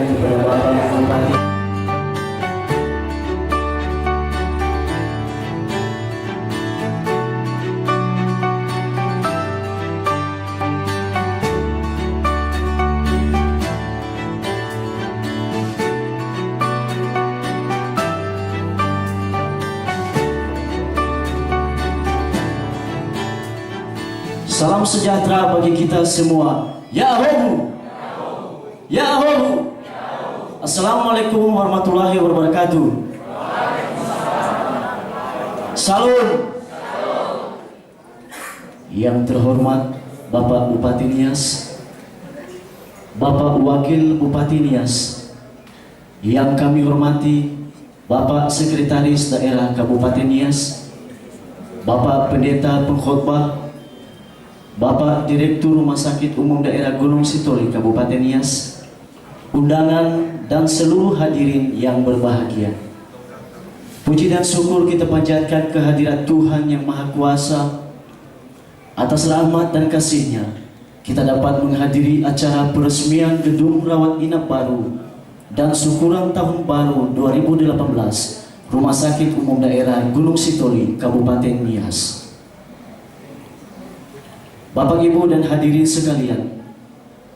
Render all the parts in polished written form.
kepada Bapak Bupati. Salam sejahtera bagi kita semua. Yahohu. Yahohu. Assalamualaikum warahmatullahi wabarakatuh. Salam. Yang terhormat Bapak Bupati Nias, Bapak Wakil Bupati Nias, yang kami hormati Bapak Sekretaris Daerah Kabupaten Nias, Bapak Pendeta Pengkhotbah, Bapak Direktur Rumah Sakit Umum Daerah Gunung Sitoli Kabupaten Nias, undangan dan seluruh hadirin yang berbahagia. Puji dan syukur kita panjatkan kehadirat Tuhan yang Maha Kuasa. Atas rahmat dan kasih-Nya, kita dapat menghadiri acara peresmian gedung rawat inap baru dan syukuran tahun baru 2018 Rumah Sakit Umum Daerah Gunung Sitoli Kabupaten Nias. Bapak, Ibu, dan hadirin sekalian,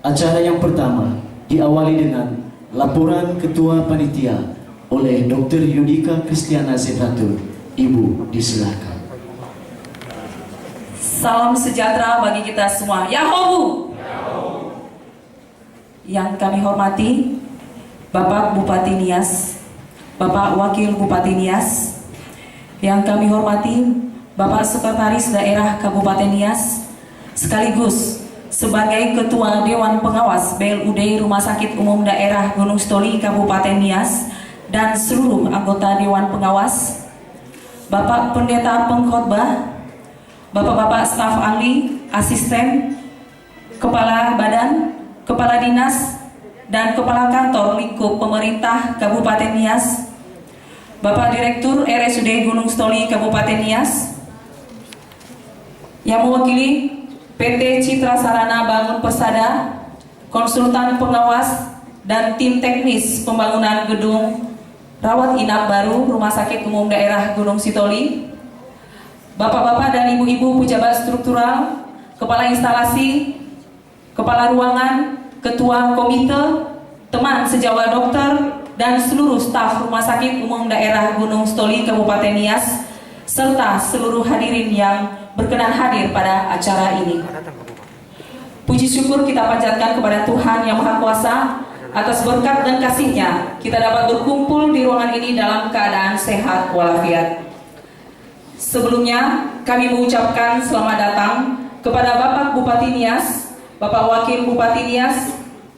acara yang pertama diawali dengan laporan Ketua Panitia oleh Dr. Yudika Kristiana Zebratur. Ibu, disilakan. Salam sejahtera bagi kita semua. Yahohu. Yang kami hormati Bapak Bupati Nias, Bapak Wakil Bupati Nias, yang kami hormati Bapak Sekretaris Daerah Kabupaten Nias, sekaligus sebagai Ketua Dewan Pengawas BLUD Rumah Sakit Umum Daerah Gunung Sitoli Kabupaten Nias dan seluruh anggota Dewan Pengawas, Bapak Pendeta Pengkhotbah, Bapak-bapak staf ahli, asisten, kepala badan, kepala dinas, dan kepala kantor lingkup pemerintah Kabupaten Nias, Bapak Direktur RSUD Gunung Sitoli Kabupaten Nias, yang mewakili PT Citra Sarana Bangun Persada, konsultan pengawas, dan tim teknis pembangunan gedung rawat inap baru Rumah Sakit Umum Daerah Gunung Sitoli, Bapak-bapak dan ibu-ibu pejabat struktural, kepala instalasi, kepala ruangan, ketua komite, teman sejawat dokter, dan seluruh staf Rumah Sakit Umum Daerah Gunung Sitoli Kabupaten Nias, serta seluruh hadirin yang berkenan hadir pada acara ini. Puji syukur kita panjatkan kepada Tuhan yang Maha Kuasa atas berkat dan kasih-Nya kita dapat berkumpul di ruangan ini dalam keadaan sehat walafiat. Sebelumnya kami mengucapkan selamat datang kepada Bapak Bupati Nias, Bapak Wakil Bupati Nias,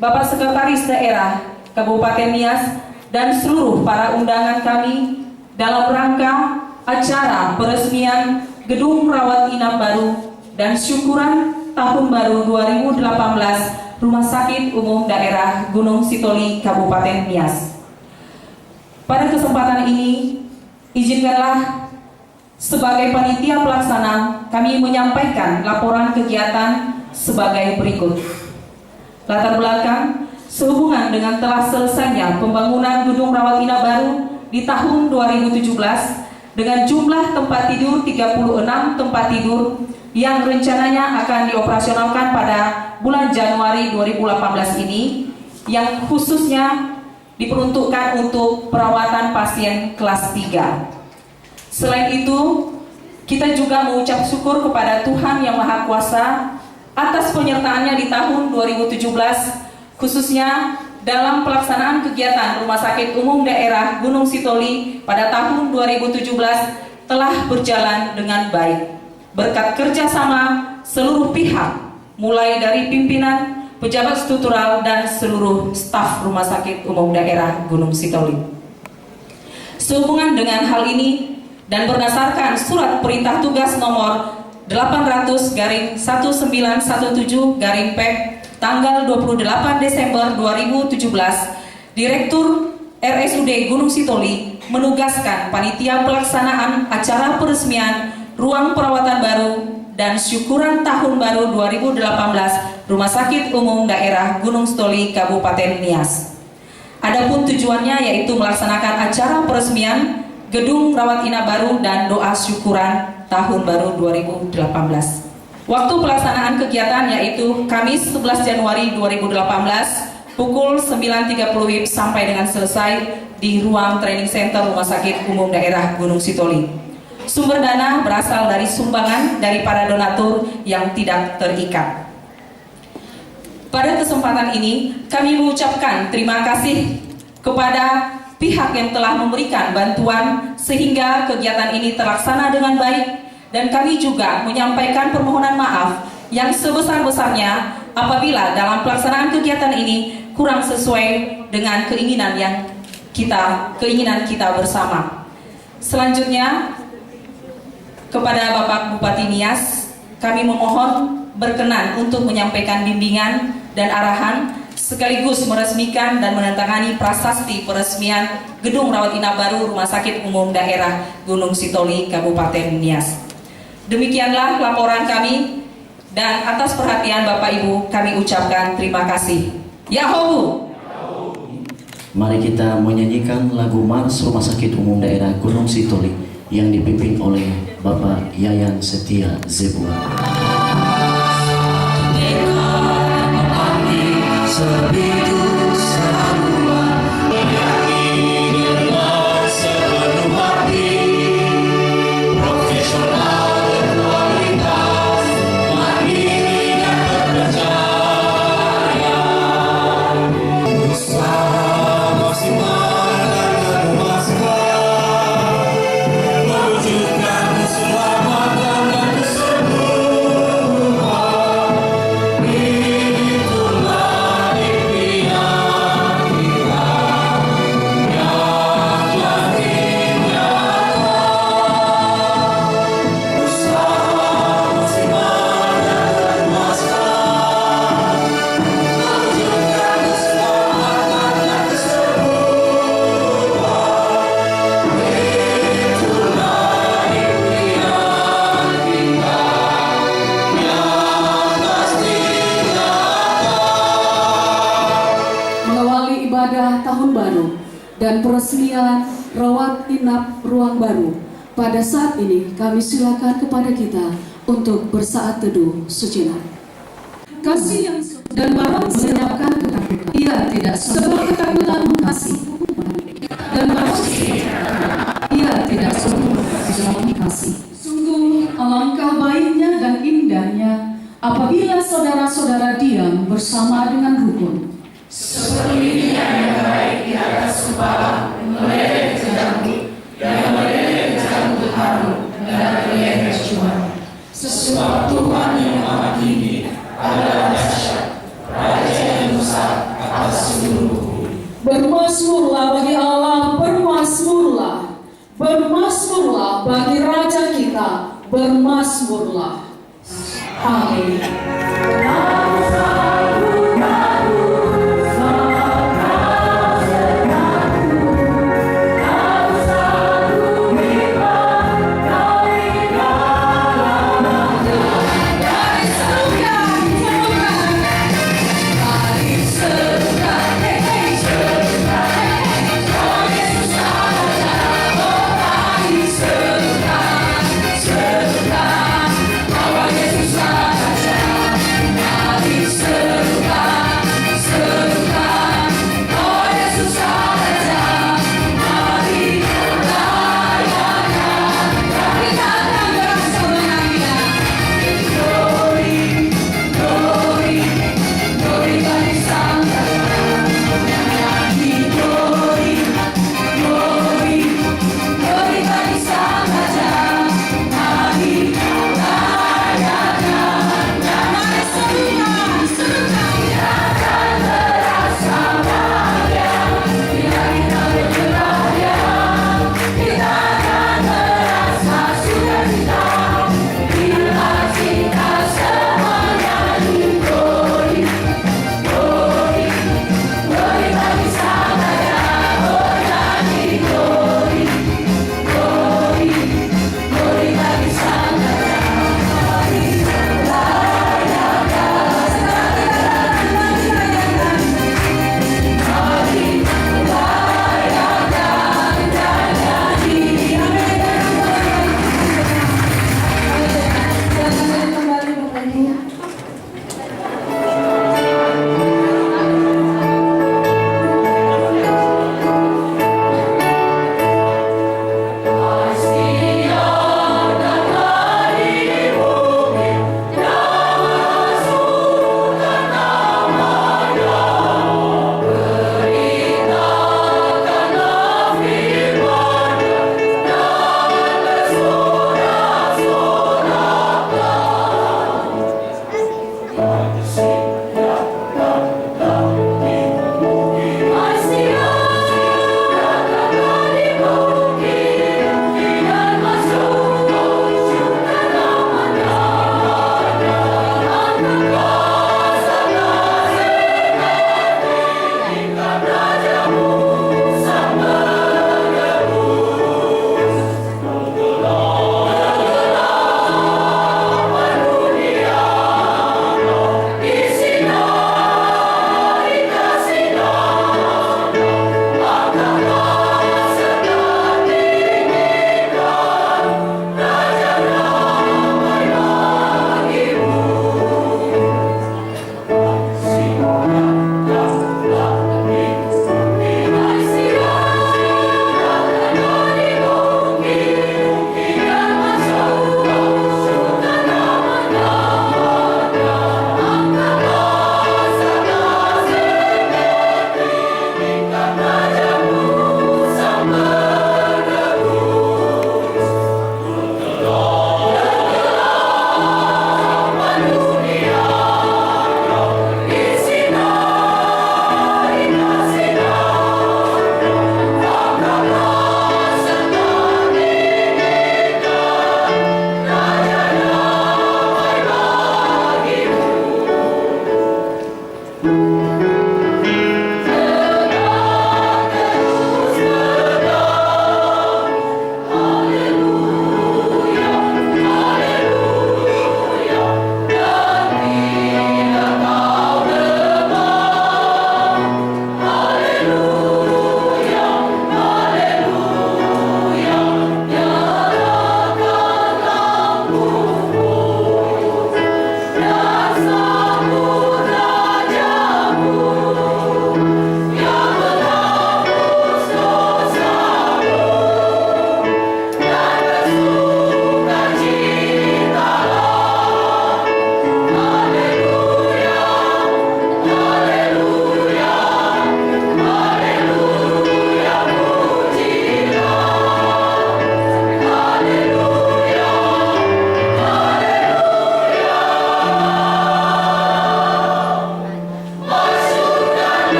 Bapak Sekretaris Daerah Kabupaten Nias, dan seluruh para undangan kami dalam rangka acara peresmian gedung rawat inap baru dan syukuran tahun baru 2018 Rumah Sakit Umum Daerah Gunung Sitoli Kabupaten Nias. Pada kesempatan ini, izinkanlah sebagai panitia pelaksana kami menyampaikan laporan kegiatan sebagai berikut. Latar belakang sehubungan dengan telah selesainya pembangunan gedung rawat inap baru di tahun 2017 dengan jumlah tempat tidur 36 tempat tidur yang rencananya akan dioperasionalkan pada bulan Januari 2018 ini, yang khususnya diperuntukkan untuk perawatan pasien kelas 3. Selain itu, kita juga mengucap syukur kepada Tuhan yang Maha Kuasa atas penyertaannya di tahun 2017, khususnya dalam pelaksanaan kegiatan Rumah Sakit Umum Daerah Gunung Sitoli pada tahun 2017 telah berjalan dengan baik berkat kerjasama seluruh pihak, mulai dari pimpinan, pejabat struktural, dan seluruh staf Rumah Sakit Umum Daerah Gunung Sitoli. Sehubungan dengan hal ini dan berdasarkan surat perintah tugas nomor 800/1917/P tanggal 28 Desember 2017, Direktur RSUD Gunung Sitoli menugaskan panitia pelaksanaan acara peresmian ruang perawatan baru dan syukuran tahun baru 2018 Rumah Sakit Umum Daerah Gunung Sitoli Kabupaten Nias. Adapun tujuannya yaitu melaksanakan acara peresmian Gedung Rawat Inap baru dan doa syukuran Tahun Baru 2018. Waktu pelaksanaan kegiatan yaitu Kamis 11 Januari 2018 pukul 9.30 WIB sampai dengan selesai di ruang training center Rumah Sakit Umum Daerah Gunung Sitoli. Sumber dana berasal dari sumbangan dari para donatur yang tidak terikat. Pada kesempatan ini, kami mengucapkan terima kasih kepada pihak yang telah memberikan bantuan sehingga kegiatan ini terlaksana dengan baik, dan kami juga menyampaikan permohonan maaf yang sebesar-besarnya apabila dalam pelaksanaan kegiatan ini kurang sesuai dengan keinginan kita bersama. Selanjutnya, kepada Bapak Bupati Nias, kami memohon berkenan untuk menyampaikan bimbingan dan arahan sekaligus meresmikan dan menandatangani prasasti peresmian Gedung Rawat Inap baru Rumah Sakit Umum Daerah Gunung Sitoli, Kabupaten Nias. Demikianlah laporan kami, dan atas perhatian Bapak Ibu kami ucapkan terima kasih. Yahoo! Mari kita menyanyikan lagu Mars Rumah Sakit Umum Daerah Gunung Sitoli yang dipimpin oleh Bapak Yayan Setia Zebua. Sebegitu seruan yakini dengan sepenuh hati, profesional berkualitas, mandiri dan terpercaya, usaha maksimal dan memuaskan, mewujudkan keselamatan dan kesembuhan. Itulah impian kita yang telah dinyatakan. Usaha maksimal dan memuaskan, mewujudkan keselamatan dan kesembuhan. Itulah impian kita yang pasti nyata. Mengawali ibadah tahun baru dan peresmian rawat inap ruang baru, pada saat ini kami silakan kepada kita untuk bersaat teduh sejenak. Kasih yang dan barang melenyapkan ketakutan. Ia tidak sebuah ketakutan mengasihi dan barang ia tidak sungguh dalam kasih. Sungguh alangkah baiknya dan indahnya apabila saudara-saudara diam bersama dengan rukun. Bermasmurlah bagi Allah, bermasmurlah. Bermasmurlah bagi Raja kita, bermasmurlah. Amin. Yesus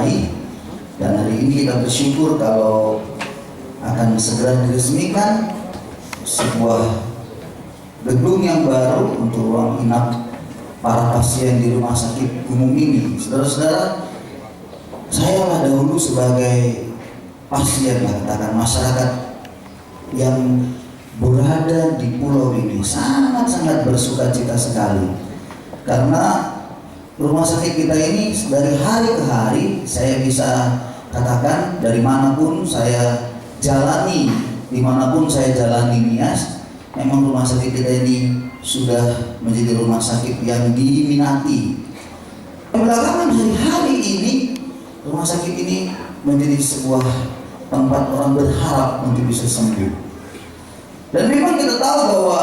mulai, dan hari ini kita bersyukur kalau akan segera diresmikan sebuah gedung yang baru untuk ruang inap para pasien di rumah sakit umum ini. Saudara-saudara, saya lah dahulu sebagai pasien, katakan masyarakat yang berada di pulau ini sangat-sangat bersuka cita sekali, karena rumah sakit kita ini dari hari ke hari saya bisa katakan dari manapun saya jalani, dimanapun saya jalani Nias, memang rumah sakit kita ini sudah menjadi rumah sakit yang diminati. Belakangan hari-hari ini rumah sakit ini menjadi sebuah tempat orang berharap untuk bisa sembuh. Dan memang kita tahu bahwa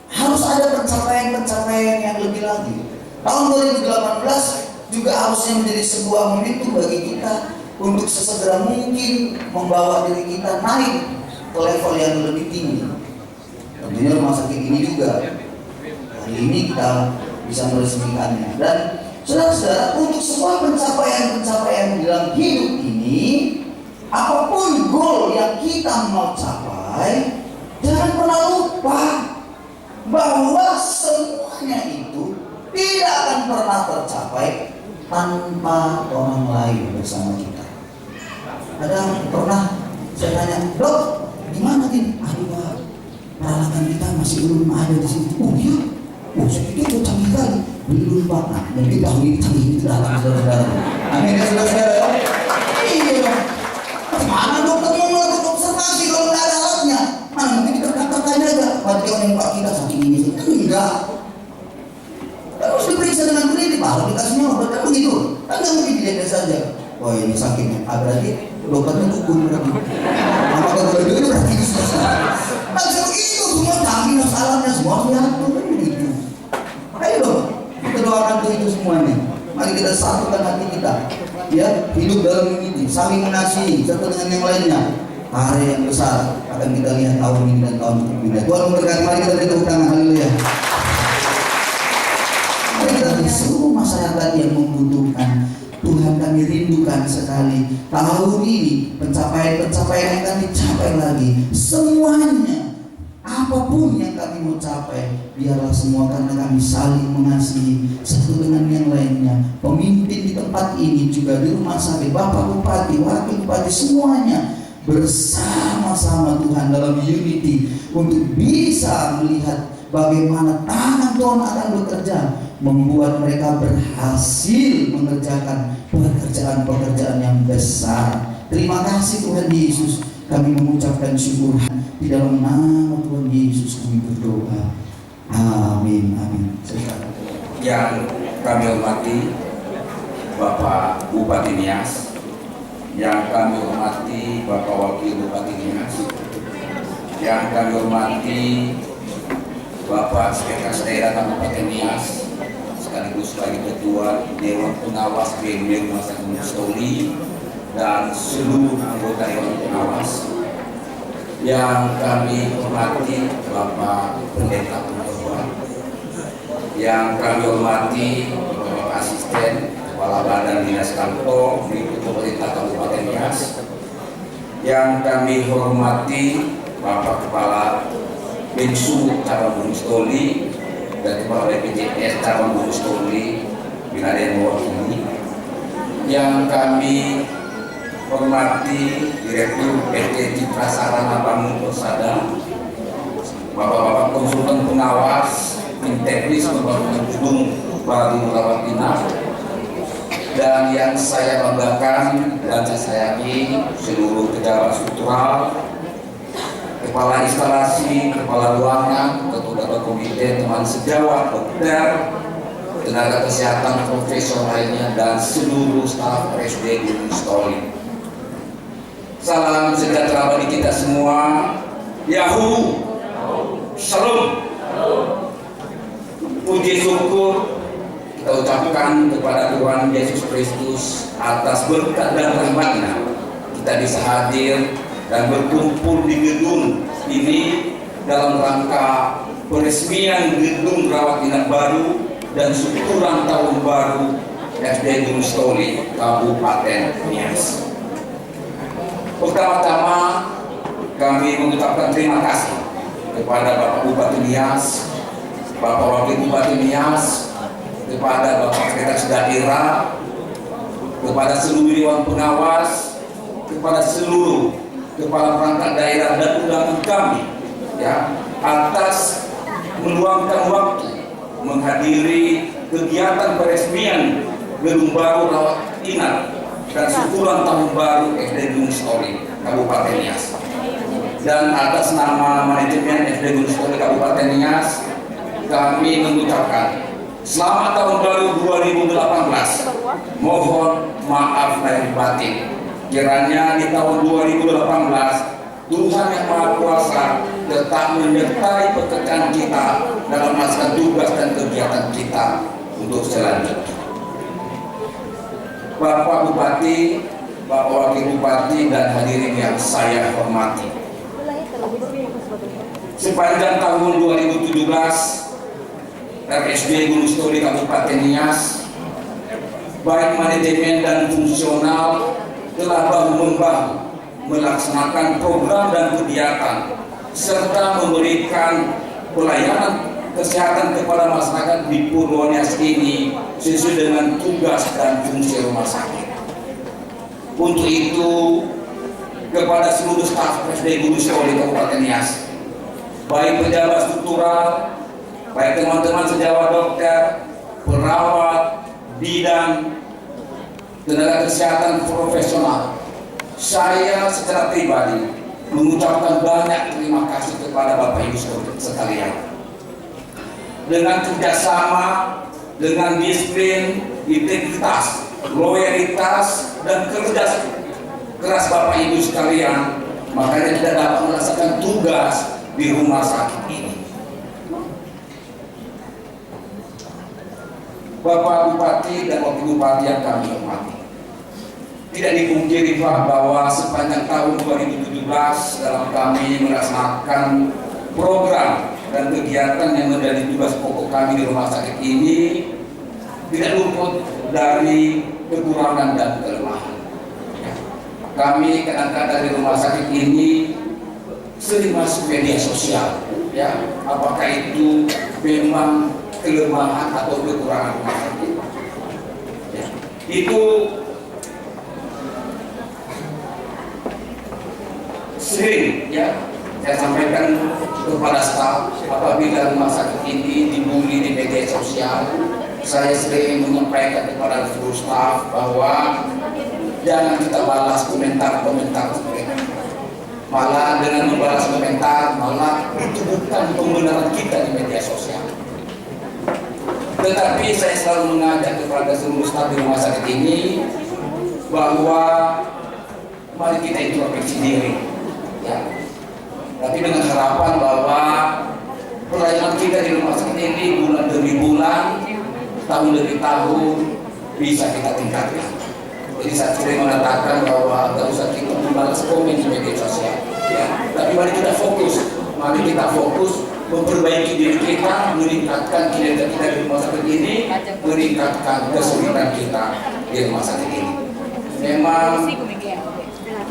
harus ada pencapaian-pencapaian yang lebih lagi. Tahun 2018 juga harusnya menjadi sebuah momentum bagi kita untuk sesegera mungkin membawa diri kita naik ke level yang lebih tinggi. Tentunya rumah sakit ini juga hari ini kita bisa meresmikannya. Dan saudara-saudara, untuk semua pencapaian-pencapaian dalam hidup ini, apapun goal yang kita mau capai, jangan pernah lupa bahwa semuanya itu tidak akan pernah tercapai tanpa orang lain bersama kita. Ada pernah saya tanya, "Dok, gimana ini?" "Aduh Pak, peralatan kita masih belum ada di sini." "Oh iya? Oh saya pikir itu canggih kali." "Beli dulu Pak." Nah, dan kita beli canggih itu datang saudara-saudara. Amin ya saudara-saudara. Iya dong. Mana dokter mau melakukan observasi kalau nggak ada alatnya? Mana mungkin kita katakan aja, "Berarti orang Pak kita sakit ini sih." Enggak. Harus diperiksa dengan teliti, baru dikasihnya obat, kan begitu. Kan nggak mungkin dilihat saja. "Wah ini sakitnya." Berarti dokternya dukung berarti. Apa kata itu berarti selesai. Maksud itu semua canggih masalahnya semua diatur kan begitu. Ayo dong, kita doakan untuk itu semuanya. Mari kita satukan hati kita, ya, hidup dalam unity, saling mengasihi satu dengan yang lainnya. Karya yang besar akan kita lihat tahun ini dan tahun berikutnya. Tuhan memberkati. Mari kita beri tepuk tangan. Haleluya. Mari kita beri seluruh masyarakat yang membutuhkan. Tuhan, kami rindukan sekali tahun ini pencapaian-pencapaian yang akan dicapai lagi. Semuanya, apapun yang kami mau capai, biarlah semua karena kami saling mengasihi satu dengan yang lainnya. Pemimpin di tempat ini juga di rumah sakit, Bapak Bupati, Wakil Bupati, semuanya bersama-sama Tuhan dalam unity untuk bisa melihat bagaimana tangan Tuhan akan bekerja, membuat mereka berhasil mengerjakan pekerjaan-pekerjaan yang besar. Terima kasih Tuhan Yesus, kami mengucapkan syukur di dalam nama Tuhan Yesus kami berdoa. Amin, amin. Yang kami hormati Bapak Bupati Nias, yang kami hormati Bapak Wakil Bupati Nias, yang kami hormati Bapak Sekretaris Daerah Kabupaten Nias, sekaligus sebagai Ketua Dewan Pengawas BUMD Rumah Sakit Mustoli dan seluruh anggota Dewan Pengawas, yang kami hormati Bapak Pendeta Pembawa, yang kami hormati Bapak Asisten Kepala Badan Dinas Kantor Berikut Pemerintah Kabupaten Nias, yang kami hormati Bapak Kepala Bensu Cabang Gunung Stoli dan Kepala BPJS Cabang Gunung Stoli wilayah mewakili, yang kami hormati Direktur PT Citra Sarana Bangun Persada, Bapak-bapak konsultan pengawas tim teknis pembangunan gedung baru rawat inap, dan yang saya banggakan dan saya sayangi seluruh pejabat struktural, kepala instalasi, kepala ruangan, ketua komite, teman sejawat, dokter, tenaga kesehatan, profesor lainnya, dan seluruh staf RSUD Gunung Stoli. Salam sejahtera bagi kita semua. Yahoo, Shalom. Puji syukur kita ucapkan kepada Tuhan Yesus Kristus atas berkat dan rahmat-Nya kita bisa hadir dan berkumpul di gedung ini dalam rangka peresmian gedung rawat inap baru dan syukuran tahun baru SD Gunung Stoli, Kabupaten Nias. Pertama-tama kami mengucapkan terima kasih kepada Bapak Bupati Nias, Bapak Wakil Bupati Nias, kepada Bapak Sekretaris Daerah, kepada seluruh Dewan Pengawas, kepada seluruh kepala perangkat daerah dan undangan kami, ya, atas meluangkan waktu menghadiri kegiatan peresmian gedung baru rawat inap dan syukuran tahun baru SD Gunung Stoli, Kabupaten Nias. Dan atas nama manajemen SD Gunung Stoli Kabupaten Nias, kami mengucapkan selamat tahun baru 2018. Mohon maaf lahir batin. Kiranya di tahun 2018 Tuhan Yang Maha Kuasa tetap menyertai pekerjaan kita dalam melaksanakan tugas dan kegiatan kita untuk selanjutnya. Bapak Bupati, Bapak Wakil Bupati, dan hadirin yang saya hormati. Sepanjang tahun 2017, RSD Gunung Stoli Kabupaten Nias, baik manajemen dan fungsional, telah bahu-membahu melaksanakan program dan kegiatan serta memberikan pelayanan kesehatan kepada masyarakat di Pulau Nias ini sesuai dengan tugas dan fungsi rumah sakit. Untuk itu, kepada seluruh staf SD Gunung Stoli Kabupaten Nias, baik pejabat struktural, baik teman-teman sejawat dokter, perawat, bidan, tenaga kesehatan profesional, saya secara pribadi mengucapkan banyak terima kasih kepada Bapak Ibu sekalian. Dengan kerjasama, dengan disiplin, integritas, loyalitas, dan kerja keras Bapak Ibu sekalian, makanya kita dapat melaksanakan tugas di rumah sakit ini. Bapak Bupati dan Wakil Bupati yang kami hormati, tidak dipungkiri Pak bahwa sepanjang tahun 2017 dalam kami melaksanakan program dan kegiatan yang menjadi tugas pokok kami di rumah sakit ini tidak luput dari kekurangan dan kelemahan. Kami kadang-kadang di rumah sakit ini sering masuk media sosial, ya, apakah itu memang kelemahan atau kekurangan rumah sakit? Ya. Itu sering, ya, saya sampaikan kepada staf, apabila rumah sakit ini dibully di media sosial, saya sering menyampaikan kepada seluruh staf bahwa jangan kita balas komentar-komentar mereka. Malah dengan membalas komentar, malah itu bukan pembenaran kita di media sosial. Tetapi saya selalu mengajak kepada seluruh staf di rumah sakit ini bahwa mari kita introspeksi diri, ya. Tapi dengan harapan bahwa pelayanan kita di rumah sakit ini bulan demi bulan, tahun demi tahun bisa kita tingkatkan. Jadi saya sering mengatakan bahwa tidak usah kita membalas komen di media sosial, ya. Tapi mari kita fokus, memperbaiki diri kita, meningkatkan kinerja kita di rumah sakit ini, meningkatkan kesulitan kita di rumah sakit ini. Memang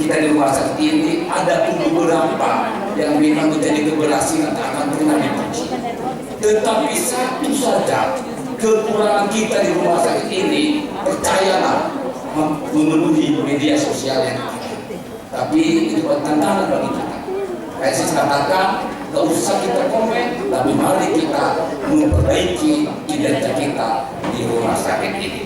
kita di rumah sakit ini ada beberapa yang memang menjadi keberhasilan tak akan pernah dipuji. Tetapi satu saja kekurangan kita di rumah sakit ini, percayalah, memenuhi media sosial yang ada. Tapi itu tantangan bagi kita. Kayak saya katakan, tidak usah kita komen, tapi mari kita memperbaiki kinerja kita di rumah sakit ini.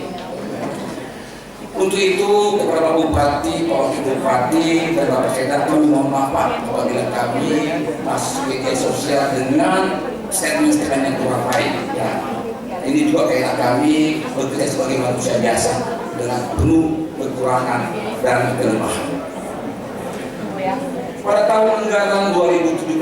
Untuk itu, kepada Pak Bupati, Pak Wakil Bupati, dan Bapak Sekda, kami mohon maaf apabila kami masuk media sosial dengan statement-statement yang kurang baik. Ya. Ini juga kayak kami bekerja sebagai manusia biasa dengan penuh kekurangan dan kelemahan. Pada tahun anggaran 2017,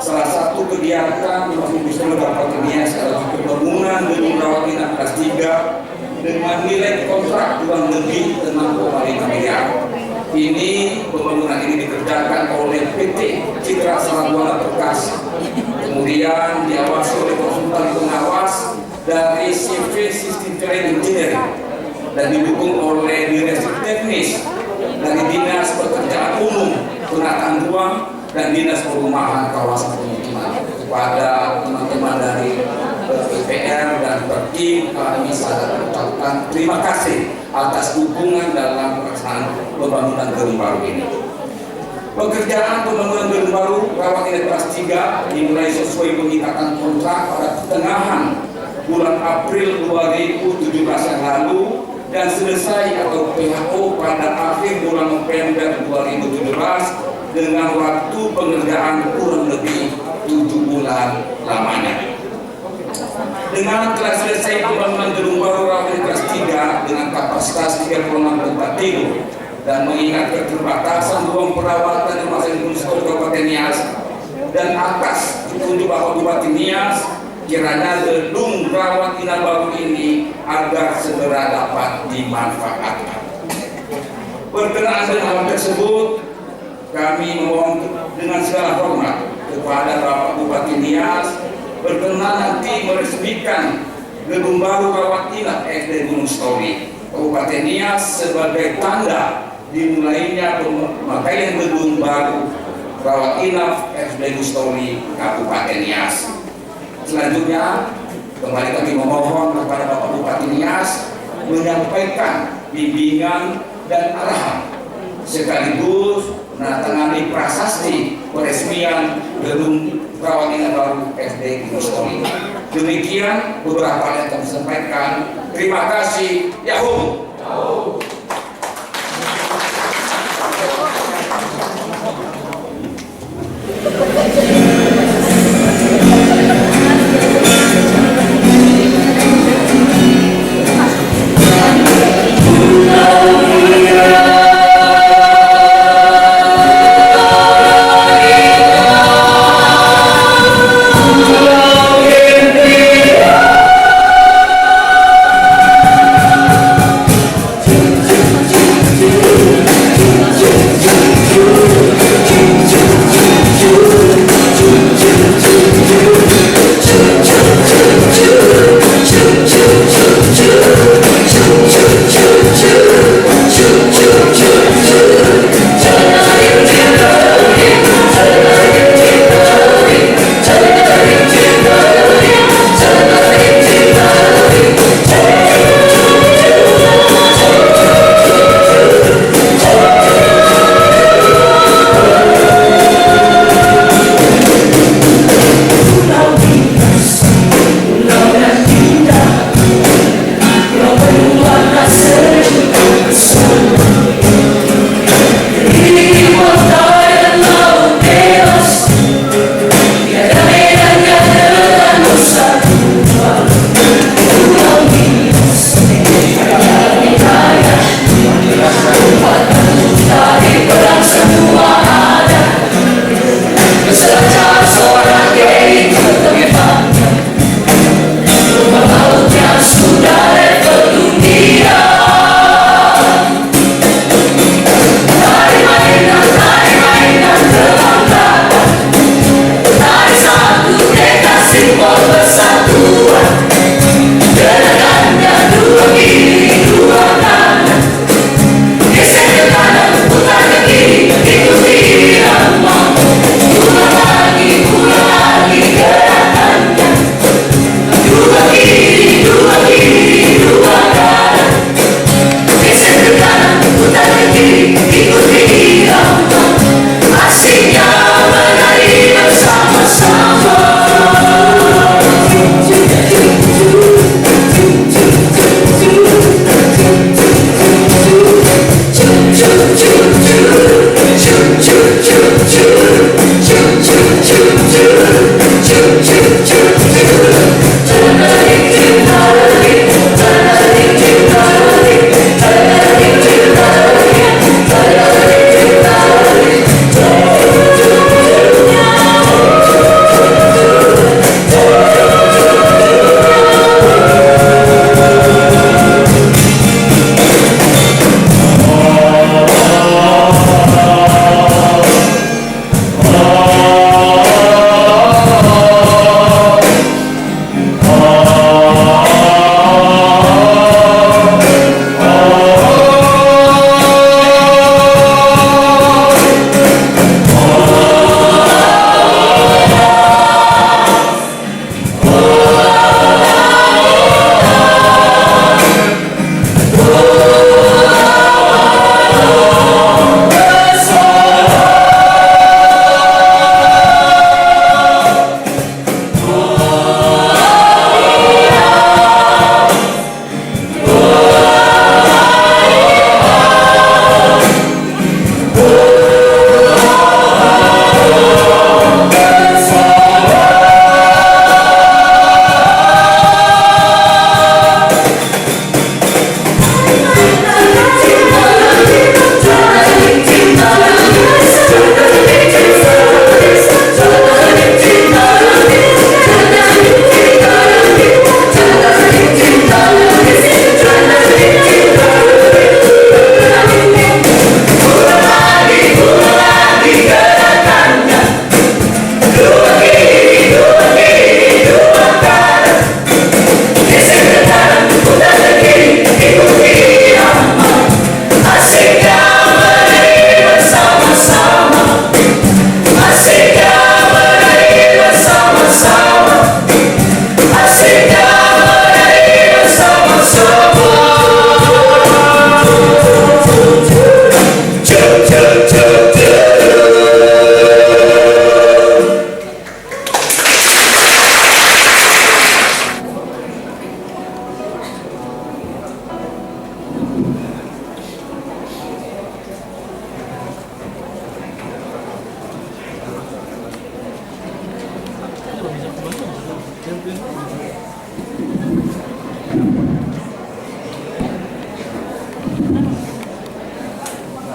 salah satu kegiatan yang bisa Kabupaten Nias adalah pembangunan gedung rawat inap kelas 3 dengan nilai kontrak kurang lebih 6,5 miliar. Ini pembangunan ini dikerjakan oleh PT Citra Salabuana Perkasa. Kemudian diawasi oleh konsultan pengawas dari CV System Trade Engineering dan didukung oleh direksi teknis dari Dinas Pekerjaan Umum, Penataan Ruang, dan Dinas Perumahan Kawasan Pemukiman. Kepada teman-teman dari DPR dan tim, kami sangat mengucapkan terima kasih atas dukungan dalam pelaksanaan pembangunan gedung baru ini. Pekerjaan pembangunan gedung baru rawat inap kelas 3 dimulai sesuai pengikatan kontrak pada pertengahan bulan April 2017 yang lalu dan selesai atau PHO pada akhir bulan November 2017 dengan waktu pengerjaan kurang lebih 7 bulan lamanya. Dengan telah selesai pembangunan gedung baru rawat inap kelas 3 dengan kapasitas 36 tempat tidur dan mengingat keterbatasan ruang perawatan rumah sakit Gunung Kabupaten Nias dan atas petunjuk Bapak Bupati Nias, kiranya gedung rawat inap baru ini agar segera dapat dimanfaatkan. Berkenaan dengan hal tersebut, kami memohon dengan segala hormat kepada Bapak Bupati Nias berkenan nanti meresmikan gedung baru rawat inap SD Gunung Story Kabupaten Nias sebagai tanda dimulainya pemakaian gedung baru rawat inap SD Gunung Story Kabupaten Nias. Selanjutnya, kembali kami memohon kepada Bapak Bupati Nias menyampaikan bimbingan dan arahan sekaligus menandatangani prasasti peresmian gedung rawat inap baru SD Gunung Story. Demikian beberapa yang kami sampaikan. Terima kasih. Yahoo.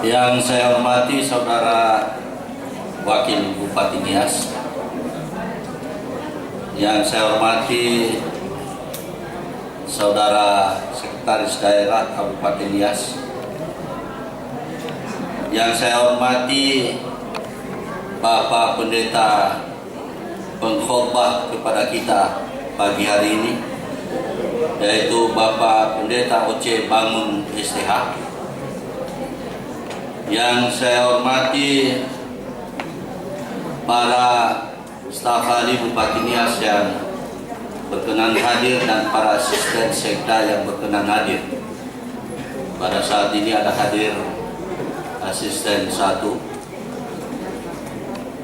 Yang saya hormati Saudara Wakil Bupati Nias, yang saya hormati Saudara Sekretaris Daerah Kabupaten Nias, yang saya hormati Bapak Pendeta pengkhotbah kepada kita pagi hari ini, yaitu Bapak Pendeta Oce Bangun STH. Yang saya hormati para staf ahli Bupati Nias yang berkenan hadir dan para asisten sekda yang berkenan hadir. Pada saat ini ada hadir asisten 1.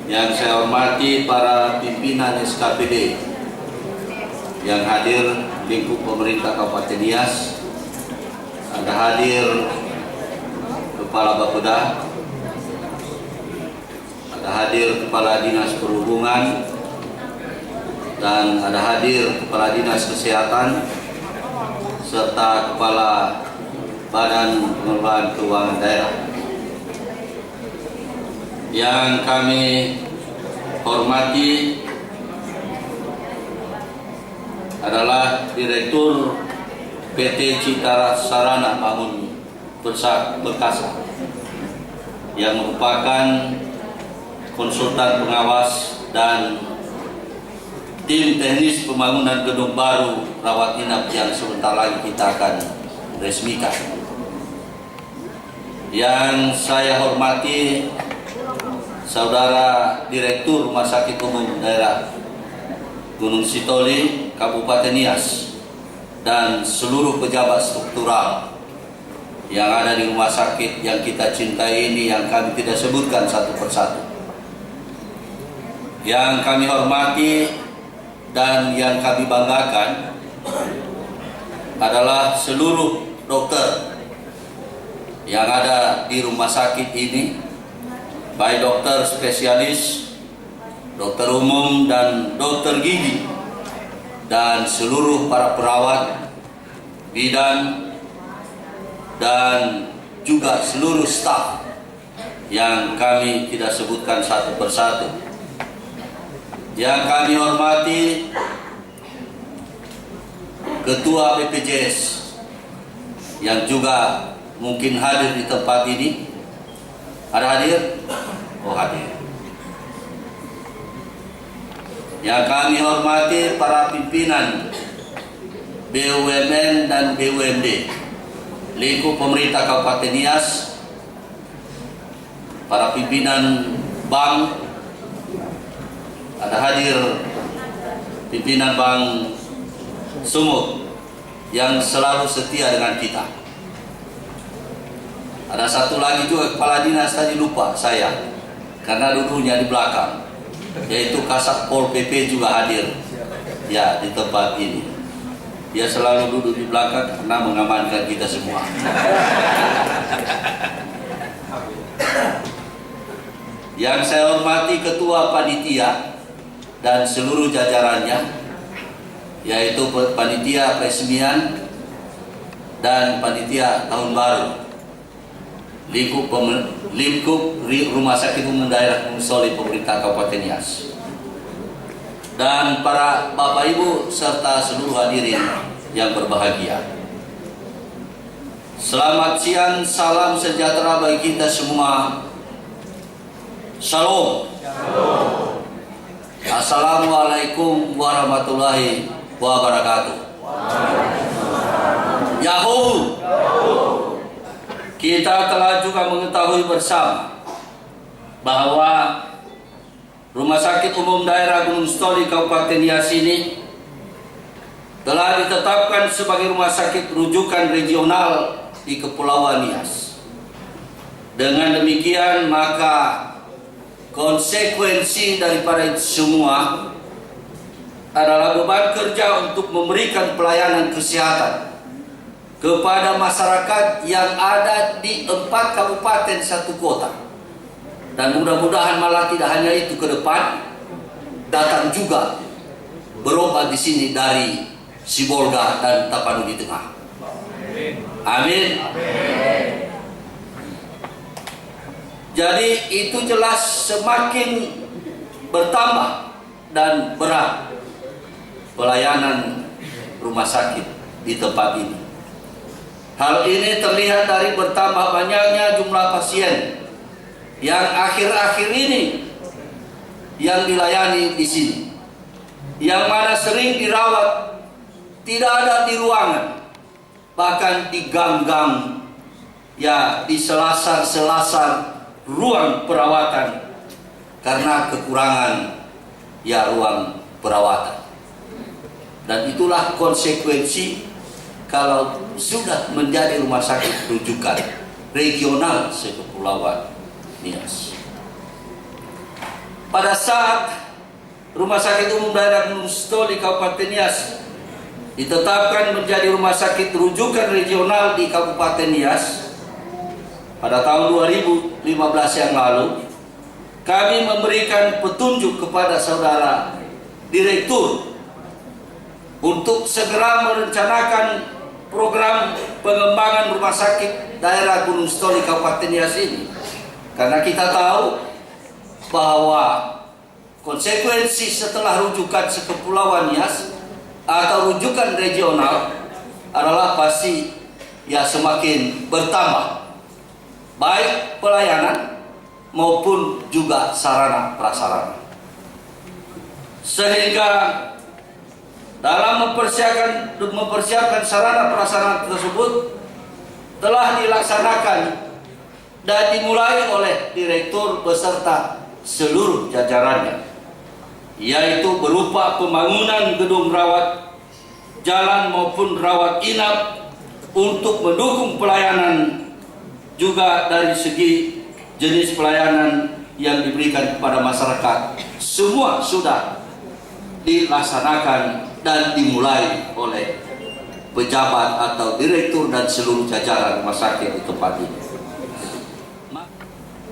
Yang saya hormati para pimpinan SKPD yang hadir lingkup pemerintah Kabupaten Nias. Ada hadir Kepala Bapeda, ada hadir Kepala Dinas Perhubungan, dan ada hadir Kepala Dinas Kesehatan serta Kepala Badan Pengelolaan Keuangan Daerah. Yang kami hormati adalah Direktur PT Citra Sarana Bangun Perkasa yang merupakan konsultan pengawas dan tim teknis pembangunan gedung baru rawat inap yang sebentar lagi kita akan resmikan. Yang saya hormati Saudara Direktur Rumah Sakit Umum Daerah Gunung Sitoli Kabupaten Nias dan seluruh pejabat struktural yang ada di rumah sakit yang kita cintai ini, yang kami tidak sebutkan satu persatu. Yang kami hormati dan yang kami banggakan adalah seluruh dokter yang ada di rumah sakit ini, baik dokter spesialis, dokter umum, dan dokter gigi, dan seluruh para perawat, bidan, dan juga seluruh staf yang kami tidak sebutkan satu persatu. Yang kami hormati Ketua BPJS yang juga mungkin hadir di tempat ini. Ada hadir? Oh, hadir. Yang kami hormati para pimpinan BUMN dan BUMD lingkup pemerintah Kabupaten Nias, para pimpinan bank, ada hadir pimpinan Bank Sumut yang selalu setia dengan kita. Ada satu lagi juga kepala dinas, tadi lupa saya karena duduknya di belakang, yaitu Kasat Pol PP juga hadir ya di tempat ini. Dia selalu duduk di belakang karena mengamankan kita semua. Yang saya hormati Ketua Panitia dan seluruh jajarannya, yaitu Panitia Peresmian dan Panitia Tahun Baru lingkup Rumah Sakit Umum Daerah Gunung Sitoli Pemerintah Kabupaten Nias, dan para Bapak Ibu serta seluruh hadirin yang berbahagia. Selamat siang, salam sejahtera bagi kita semua. Shalom. Assalamualaikum warahmatullahi wabarakatuh. Yahoo. Kita telah juga mengetahui bersama bahwa Rumah Sakit Umum Daerah Gunung Sitoli Kabupaten Nias ini telah ditetapkan sebagai rumah sakit rujukan regional di Kepulauan Nias. Dengan demikian, maka konsekuensi daripada itu semua adalah beban kerja untuk memberikan pelayanan kesehatan kepada masyarakat yang ada di 4 kabupaten 1 kota. Dan mudah-mudahan malah tidak hanya itu, ke depan datang juga berobat di sini dari Sibolga dan Tapanuli Tengah. Amin. Jadi itu jelas semakin bertambah dan berat pelayanan rumah sakit di tempat ini. Hal ini terlihat dari bertambah banyaknya jumlah pasien yang akhir-akhir ini yang dilayani di sini, yang mana sering dirawat tidak ada di ruangan, bahkan di gang-gang, ya di selasar-selasar ruang perawatan karena kekurangan ya ruang perawatan. Dan itulah konsekuensi kalau sudah menjadi rumah sakit rujukan regional sekepulauan Nias. Pada saat Rumah Sakit Umum Daerah Gunung Sitoli Kabupaten Nias ditetapkan menjadi rumah sakit rujukan regional di Kabupaten Nias pada tahun 2015 yang lalu, kami memberikan petunjuk kepada saudara direktur untuk segera merencanakan program pengembangan rumah sakit daerah Gunung Sitoli Kabupaten Nias ini, karena kita tahu bahwa konsekuensi setelah rujukan sekepulauan Nias atau rujukan regional adalah pasti ya semakin bertambah baik pelayanan maupun juga sarana prasarana, sehingga dalam mempersiapkan sarana prasarana tersebut telah dilaksanakan dan dimulai oleh direktur beserta seluruh jajarannya, yaitu berupa pembangunan gedung rawat jalan maupun rawat inap untuk mendukung pelayanan, juga dari segi jenis pelayanan yang diberikan kepada masyarakat. Semua sudah dilaksanakan dan dimulai oleh pejabat atau direktur dan seluruh jajaran rumah sakit di tempat ini.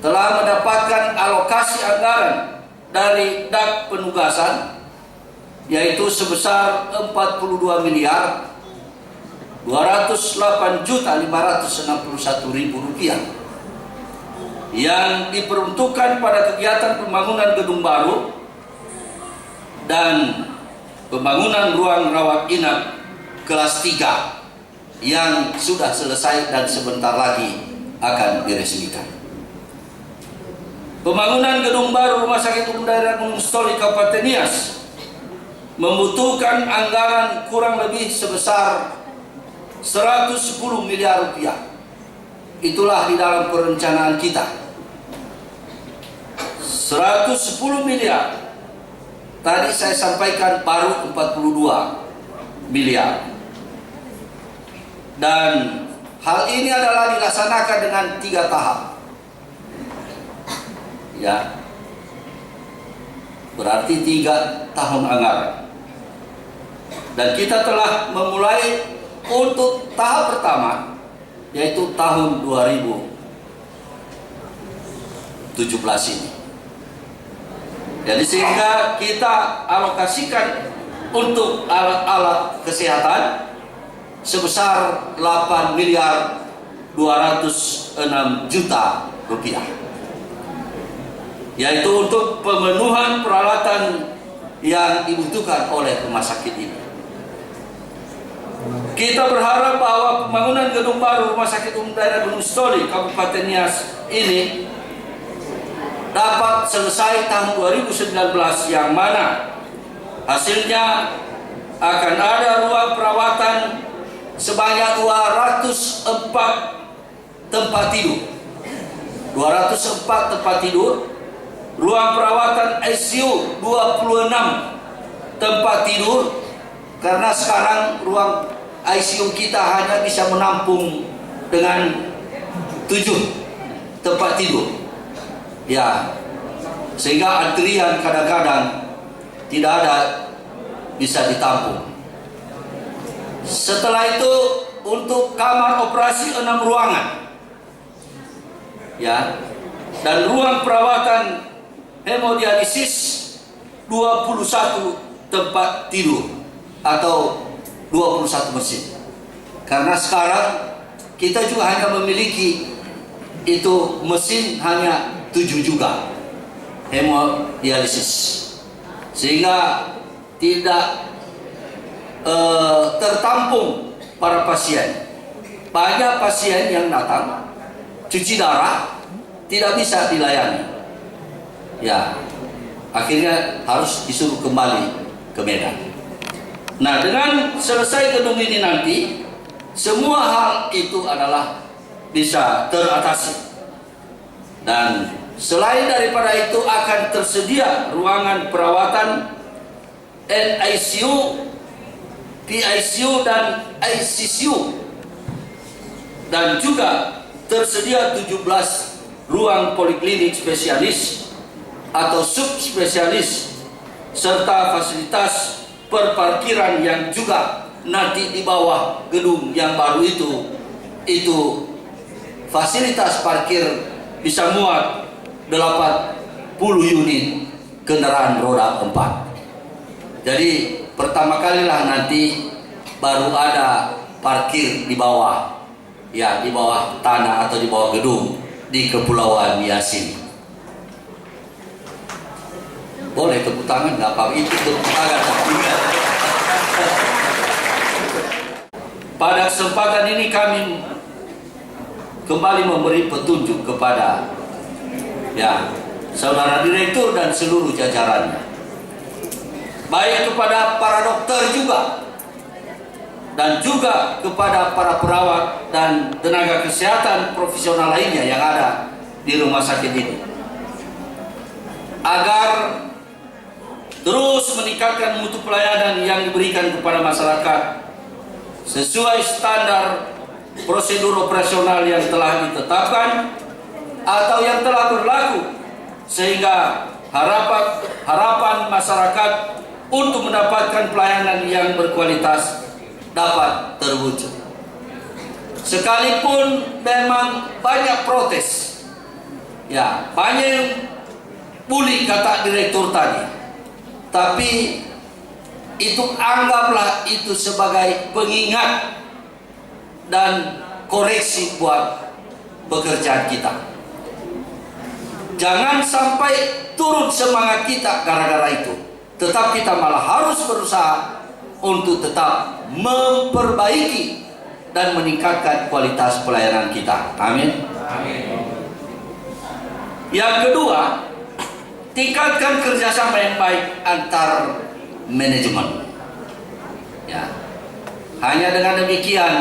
Telah mendapatkan alokasi anggaran dari dak penugasan, yaitu sebesar 42 miliar 208.561.000 rupiah yang diperuntukkan pada kegiatan pembangunan gedung baru dan pembangunan ruang rawat inap kelas 3 yang sudah selesai dan sebentar lagi akan diresmikan. Pembangunan gedung baru Rumah Sakit Umum Daerah Gunung Sitoli Kabupaten Nias membutuhkan anggaran kurang lebih sebesar 110 miliar rupiah. Itulah di dalam perencanaan kita. 110 miliar. Tadi saya sampaikan baru 42 miliar. Dan hal ini adalah dilaksanakan dengan 3 tahap. Ya, berarti 3 tahun anggaran. Dan kita telah memulai untuk tahap pertama, yaitu tahun 2017 ini. Jadi sehingga kita alokasikan untuk alat-alat kesehatan sebesar 8 miliar 206 juta rupiah, yaitu untuk pemenuhan peralatan yang dibutuhkan oleh rumah sakit ini. Kita berharap bahwa pembangunan gedung baru Rumah Sakit Umum Daerah Gunung Sitoli Kabupaten Nias ini dapat selesai tahun 2019, yang mana hasilnya akan ada ruang perawatan sebanyak 204 tempat tidur. 204 tempat tidur, ruang perawatan ICU 26 tempat tidur, karena sekarang ruang ICU kita hanya bisa menampung dengan 7 tempat tidur. Ya, sehingga antrian kadang-kadang tidak ada bisa ditampung. Setelah itu untuk kamar operasi 6 ruangan. Ya. Dan ruang perawatan hemodialisis 21 tempat tidur atau 21 mesin. Karena sekarang kita juga hanya memiliki itu mesin hanya 7 juga hemodialisis, sehingga tidak tertampung para pasien. Banyak pasien yang datang cuci darah tidak bisa dilayani, ya akhirnya harus disuruh kembali ke Medan. Nah, dengan selesai gedung ini nanti, semua hal itu adalah bisa teratasi. Dan selain daripada itu akan tersedia ruangan perawatan NICU, PICU dan ICCU, dan juga tersedia 17 ruang poliklinik spesialis atau subspesialis serta fasilitas perparkiran yang juga nanti di bawah gedung yang baru itu fasilitas parkir bisa muat 80 unit kendaraan roda 4. Jadi pertama kalilah nanti baru ada parkir di bawah, ya di bawah tanah atau di bawah gedung di Kepulauan Yasin. Boleh tepuk tangan, nggak apa-apa, itu tepuk tangan. Pada kesempatan ini kami kembali memberi petunjuk kepada saudara direktur dan seluruh jajarannya, baik kepada para dokter juga dan juga kepada para perawat dan tenaga kesehatan profesional lainnya yang ada di rumah sakit ini, agar terus meningkatkan mutu pelayanan yang diberikan kepada masyarakat sesuai standar prosedur operasional yang telah ditetapkan atau yang telah berlaku, sehingga harapan masyarakat untuk mendapatkan pelayanan yang berkualitas dapat terwujud. Sekalipun memang banyak protes, ya banyak yang bully kata direktur tadi, tapi itu anggaplah itu sebagai pengingat dan koreksi buat pekerjaan kita. Jangan sampai turun semangat kita gara-gara itu. Tetap kita malah harus berusaha untuk tetap memperbaiki dan meningkatkan kualitas pelayanan kita. Amin. Yang kedua, tingkatkan kerjasama yang baik antar manajemen. Ya, hanya dengan demikian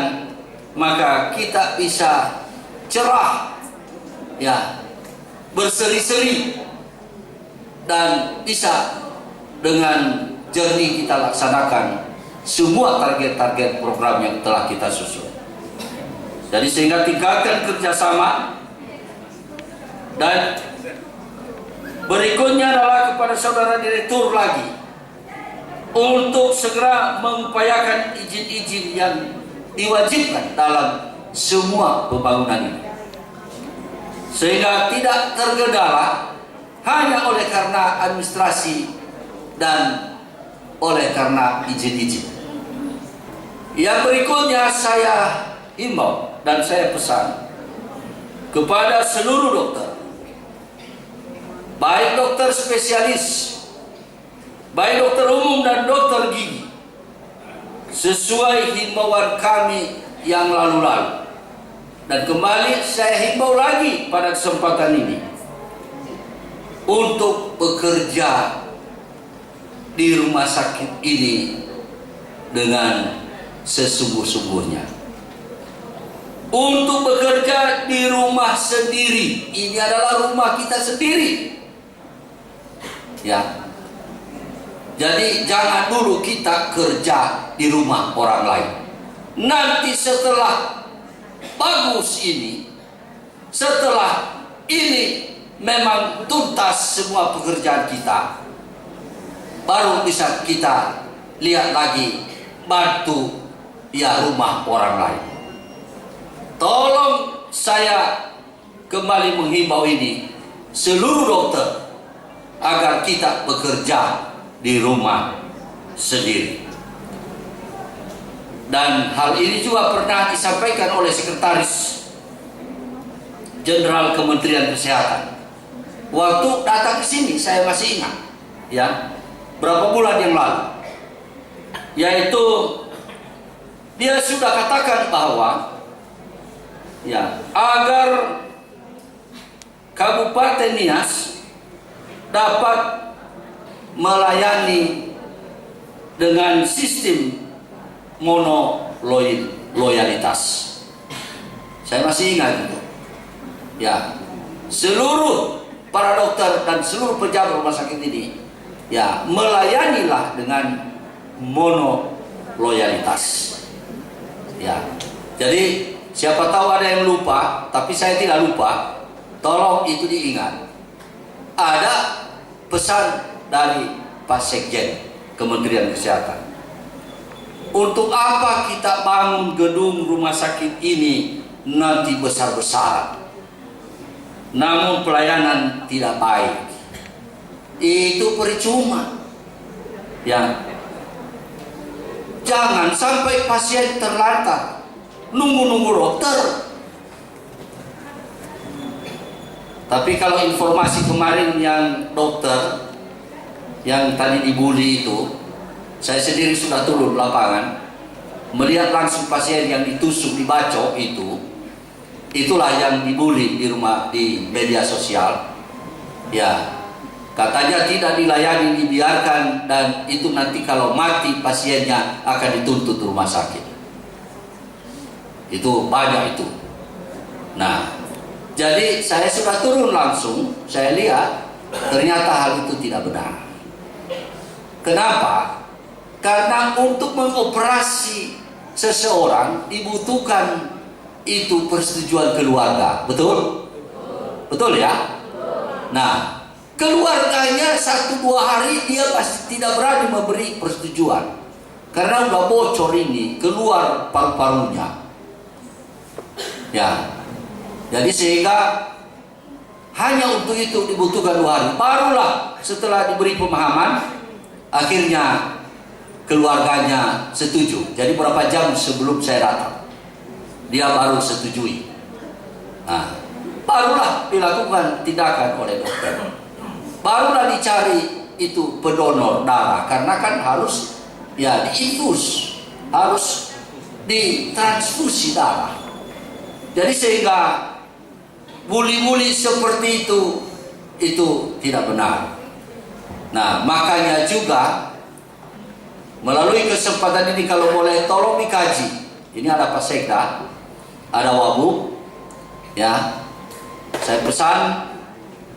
maka kita bisa cerah, ya, berseri-seri, dan bisa dengan jernih kita laksanakan semua target-target program yang telah kita susun. Jadi sehingga tingkatkan kerjasama. Dan berikutnya adalah kepada saudara direktur lagi untuk segera mengupayakan izin-izin yang diwajibkan dalam semua pembangunan ini, sehingga tidak tergendala hanya oleh karena administrasi dan oleh karena izin-izin. Yang berikutnya saya himbau dan saya pesan kepada seluruh dokter, baik dokter spesialis, baik dokter umum dan dokter gigi, sesuai himbauan kami yang lalu-lalu. Dan kembali saya himbau lagi pada kesempatan ini untuk bekerja di rumah sakit ini dengan sesungguh-sungguhnya. Untuk bekerja di rumah sendiri, ini adalah rumah kita sendiri. Ya. Jadi jangan dulu kita kerja di rumah orang lain. Nanti setelah bagus ini, setelah ini memang tuntas semua pekerjaan kita, baru bisa kita lihat lagi bantu ya rumah orang lain. Tolong saya kembali menghimbau ini seluruh dokter agar kita bekerja di rumah sendiri. Dan hal ini juga pernah disampaikan oleh Sekretaris Jenderal Kementerian Kesehatan waktu datang ke sini saya masih ingat, ya, berapa bulan yang lalu, yaitu dia sudah katakan bahwa ya agar Kabupaten Nias dapat melayani dengan sistem monoloyalitas. Saya masih ingat itu. Ya, seluruh para dokter dan seluruh pejabat rumah sakit ini ya melayanilah dengan monoloyalitas. Ya. Jadi siapa tahu ada yang lupa, tapi saya tidak lupa. Tolong itu diingat. Ada pesan dari Pak Sekjen Kementerian Kesehatan. Untuk apa kita bangun gedung rumah sakit ini nanti besar-besar, namun pelayanan tidak baik? Itu percuma. Ya, jangan sampai pasien terlantar nunggu-nunggu dokter. Tapi kalau informasi kemarin yang dokter yang tadi dibully itu, saya sendiri sudah turun lapangan, melihat langsung pasien yang ditusuk, dibacok itu, itulah yang dibully di media sosial. Ya, katanya tidak dilayani, dibiarkan, dan itu nanti kalau mati pasiennya akan dituntut rumah sakit. Itu banyak itu. Nah, jadi saya sudah turun langsung, saya lihat ternyata hal itu tidak benar. Kenapa? Karena untuk mengoperasi seseorang dibutuhkan itu persetujuan keluarga, betul? Betul ya? Nah, keluarganya 1-2 hari dia pasti tidak berani memberi persetujuan karena udah bocor ini, keluar paru-parunya. Ya, jadi sehingga hanya untuk itu dibutuhkan 2 hari. Barulah setelah diberi pemahaman, akhirnya keluarganya setuju. Jadi berapa jam sebelum saya datang, dia baru setujui. Nah, barulah dilakukan tindakan oleh dokter. Barulah dicari itu pendonor darah, karena kan harus ya diinfus, harus ditransfusi darah. Jadi sehingga bully-bully seperti itu tidak benar. Nah, makanya juga melalui kesempatan ini kalau boleh tolong dikaji. Ini ada Pak Sekda, ada Wabub, ya. Saya pesan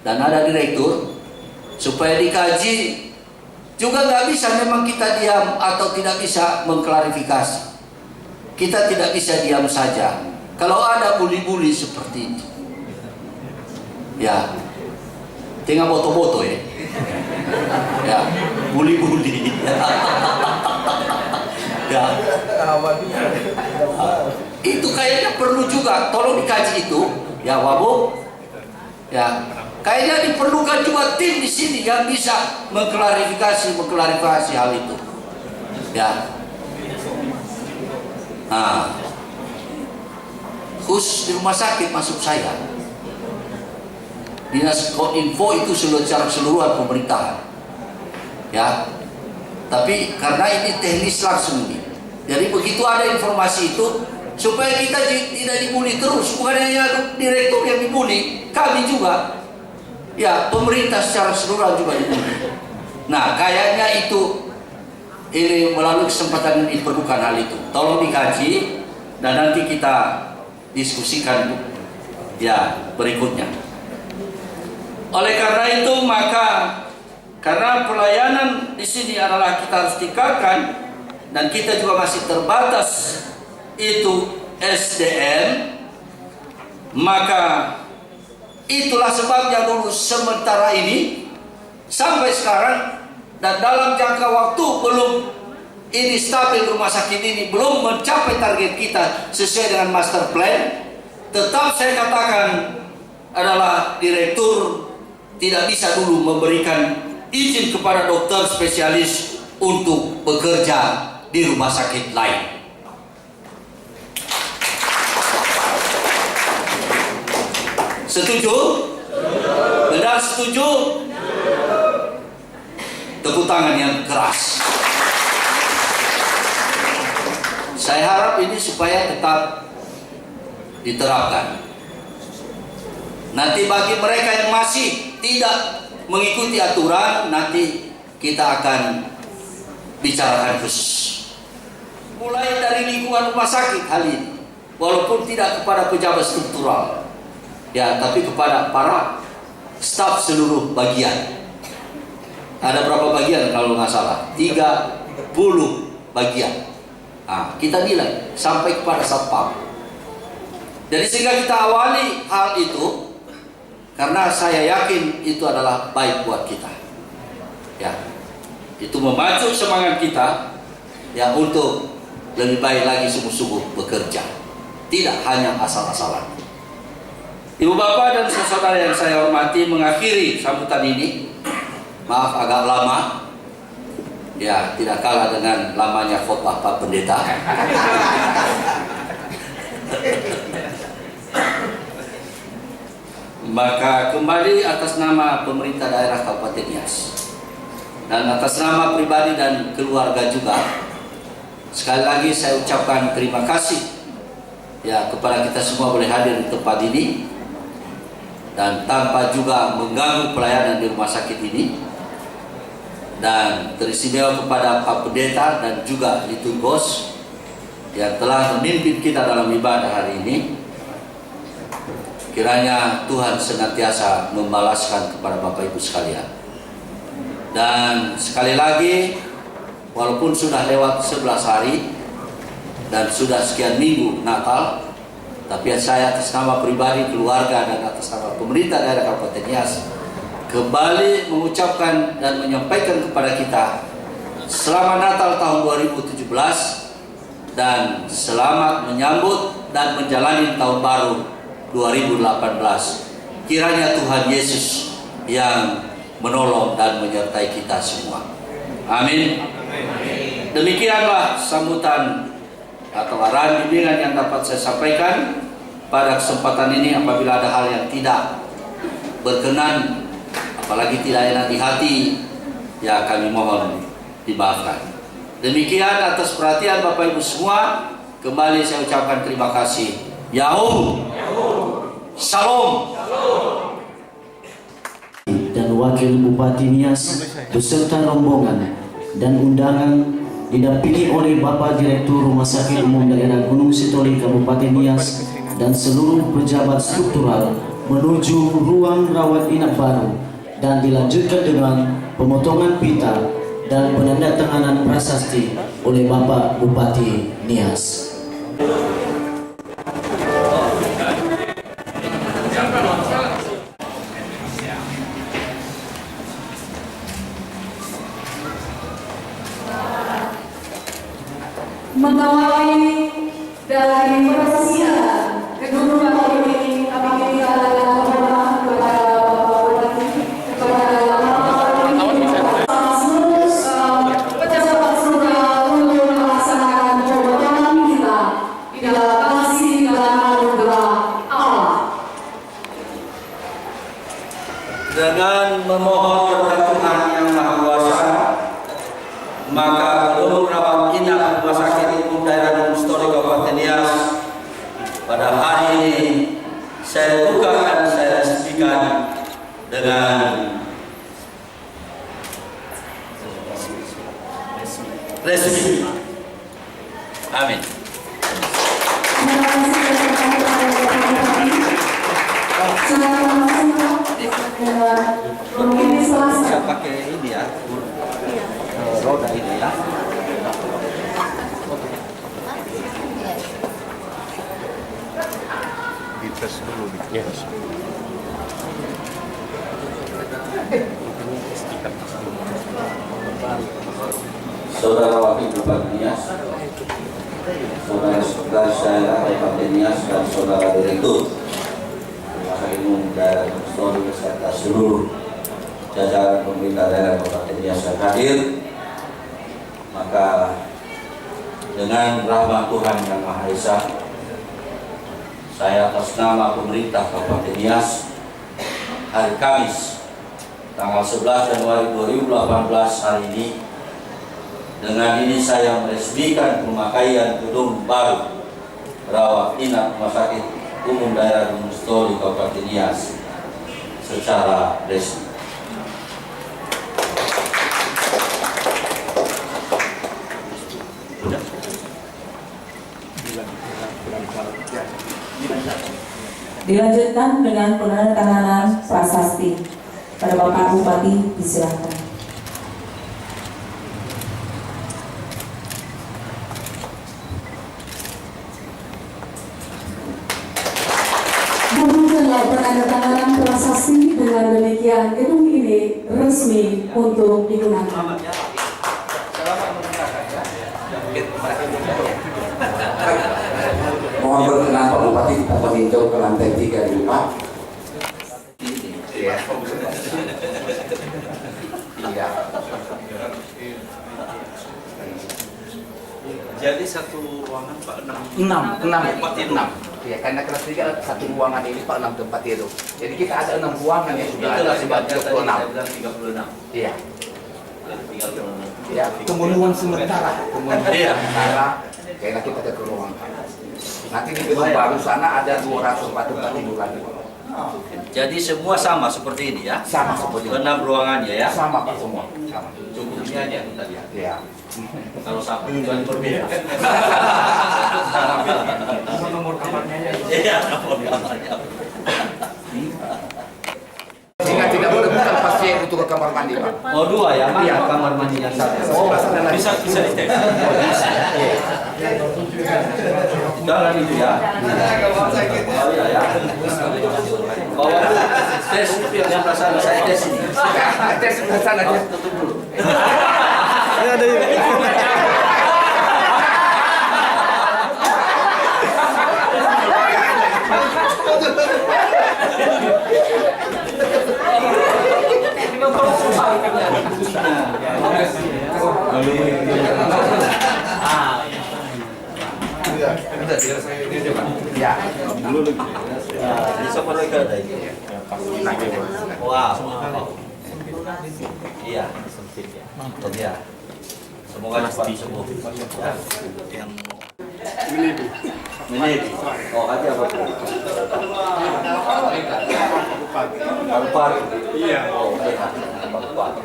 dan ada direktur supaya dikaji. Juga nggak bisa memang kita diam atau tidak bisa mengklarifikasi. Kita tidak bisa diam saja kalau ada bully-bully seperti itu. Ya, tinggal foto-foto ya. Ya, bully-bully. Ya. Itu kayaknya perlu juga, tolong dikaji itu, ya Wabub. Ya, kayaknya diperlukan juga tim di sini yang bisa mengklarifikasi hal itu. Ya. Nah, khusus di rumah sakit masuk saya, Dinas Kominfo itu secara keseluruhan pemerintahan. Ya. Tapi karena ini teknis langsung ini, jadi begitu ada informasi itu supaya kita tidak dibully terus. Bukan hanya direktur yang dibully, kami juga, ya pemerintah secara keseluruhan juga dibully. Nah, kayaknya itu ini melalui kesempatan ini diperlukan hal itu. Tolong dikaji dan nanti kita diskusikan ya berikutnya. Oleh karena itu maka karena pelayanan di sini adalah kita harus tingkatkan dan kita juga masih terbatas itu SDM, maka itulah sebabnya dulu sementara ini sampai sekarang dan dalam jangka waktu belum ini stabil, rumah sakit ini belum mencapai target kita sesuai dengan master plan. Tetap saya katakan adalah direktur tidak bisa dulu memberikan izin kepada dokter spesialis untuk bekerja di rumah sakit lain. Setuju? Benar setuju? Tepuk tangan yang keras. Saya harap ini supaya tetap diterapkan. Nanti bagi mereka yang masih tidak mengikuti aturan, nanti kita akan bicarakan khusus. Mulai dari lingkungan rumah sakit hal ini, walaupun tidak kepada pejabat struktural, ya, tapi kepada para staf seluruh bagian. Ada berapa bagian kalau nggak salah? 30 bagian. Nah, kita nilai sampai kepada satpam. Jadi sehingga kita awali hal itu, karena saya yakin itu adalah baik buat kita. Ya, itu memacu semangat kita, ya, untuk lebih baik lagi sungguh-sungguh bekerja, tidak hanya asal-asalan. Ibu bapak dan saudara yang saya hormati, mengakhiri sambutan ini, maaf agak lama, ya, tidak kalah dengan lamanya khotbah Pak Pendeta. Maka kembali atas nama pemerintah daerah Kabupaten Nias dan atas nama pribadi dan keluarga juga, sekali lagi saya ucapkan terima kasih, ya, kepada kita semua boleh hadir di tempat ini dan tanpa juga mengganggu pelayanan di rumah sakit ini. Dan teristimewa kepada Pak Pendeta dan juga Liturgos yang telah memimpin kita dalam ibadah hari ini. Kiranya Tuhan senantiasa membalaskan kepada Bapak Ibu sekalian. Dan sekali lagi, walaupun sudah lewat 11 hari dan sudah sekian minggu Natal, tapi saya atas nama pribadi, keluarga, dan atas nama pemerintah daerah Kabupaten Nias kembali mengucapkan dan menyampaikan kepada kita selamat Natal tahun 2017 dan selamat menyambut dan menjalani tahun baru 2018. Kiranya Tuhan Yesus yang menolong dan menyertai kita semua. Amin. Demikianlah sambutan atau arahan bimbingan yang dapat saya sampaikan pada kesempatan ini. Apabila ada hal yang tidak berkenan, apalagi tidak enak di hati, ya, kami mohon dimaafkan. Demikian atas perhatian Bapak Ibu semua. Kembali saya ucapkan terima kasih. Yahoo, Shalom. Dan Wakil Bupati Nias beserta rombongan dan undangan didampingi oleh Bapak Direktur Rumah Sakit Umum Daerah Gunung Sitoli Kabupaten Nias dan seluruh pejabat struktural menuju ruang rawat inap baru dan dilanjutkan dengan pemotongan pita dan penandatanganan prasasti oleh Bapak Bupati Nias. Mengawali dari persiapan kedua kali ini, kami minta dengan hormat kepada Bapak Bupati, kepada pejabat struktural untuk melaksanakan pemotongan kita di dalam kasih dan anugerah Allah. Dengan memohon kepada Tuhan yang Maha Kuasa, maka gedung rawat inap Rumah Sakit Umum Daerah Gunung Sitoli Kabupaten Nias pada hari ini saya buka dan saya resmikan dengan resmi. Amin. Terima kasih Saya pakai ini ya, roda ini ya. Dites dulu, dites. Saudara Wakil Bupati Nias, Saudara Sekretaris Daerah Kabupaten Nias, dan Saudara Direktur Rumah Sakit Umum Daerah Gunung Sitoli beserta seluruh jajaran pemerintah daerah Kabupaten Nias yang hadir, maka dengan rahmat Tuhan yang Maha Esa, saya atas nama pemerintah Kabupaten Nias hari Kamis tanggal 11 Januari 2018 hari ini. Dengan ini saya meresmikan pemakaian gedung baru rawat inap Rumah Sakit Umum Daerah Gunung Sitoli Kabupaten Nias secara resmi. Dilanjutkan dengan penandatanganan prasasti. Pada Bapak Bupati disilakan. Demikianlah penandatanganan prasasti. Dengan demikian gedung ini resmi untuk digunakan. Mohon berkenan Pak Bupati kita meninjau ke lantai 3 dulu Pak. Iya. Iya. Jadi satu ruangan Pak 6. Ya, karena kelas 3 satu ruangan ini Pak 6 tempat itu. Jadi kita ada 6 ruangan yang sudah ada sebanyak 36. Iya. Ya, pemenuhan sementara. Karena kita ada ruangan. Nanti di gedung baru sana ada 204 tempat tidur lagi. Jadi semua sama seperti ini ya? Sama seperti ini. 6 ruangannya ya? Sama Pak semua. Sama. Cukupnya aja kita lihat. Iya. Kalau sama kan berbeda. Nomor kamarnya aja. Iya, nomor kamarnya. Jika tidak boleh bukan pasien untuk ke kamar mandi Pak. Oh 2 ya? Mana kamar mandi yang satu? Oh, bisa dites. Oh, bisa ya? Iya. Jangan itu ya. Oh iya ya. Oh tes yang perasaan saya tes ini. Tes sebelah sana aja. Tutup dulu. Ya. Bisa mereka ada ini. Wow. Iya. Iya. Semoga cepat sembuh. Yang Menedi. Oh, ada apa? Paru-paru. Iya. Oh, paru-paru.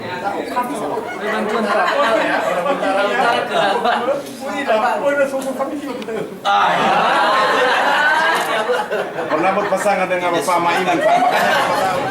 Pernah berpasangan dengan Bapak Mainan, Pak. Makanya Bapak tahu.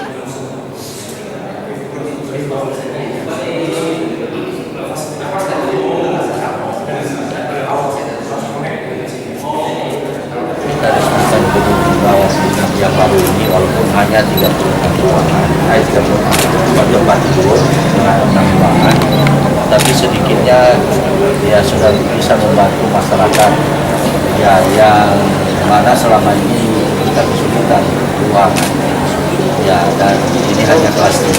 Dari semasa gedung bawah yang baru ini walaupun hanya 36 ruangan, 36 tempat tidur dengan 6 ruangan, tapi sedikitnya ya sudah bisa membantu masyarakat ya yang mana selama ini kita kesulitan ruangan ya, dan ini hanya kelas 3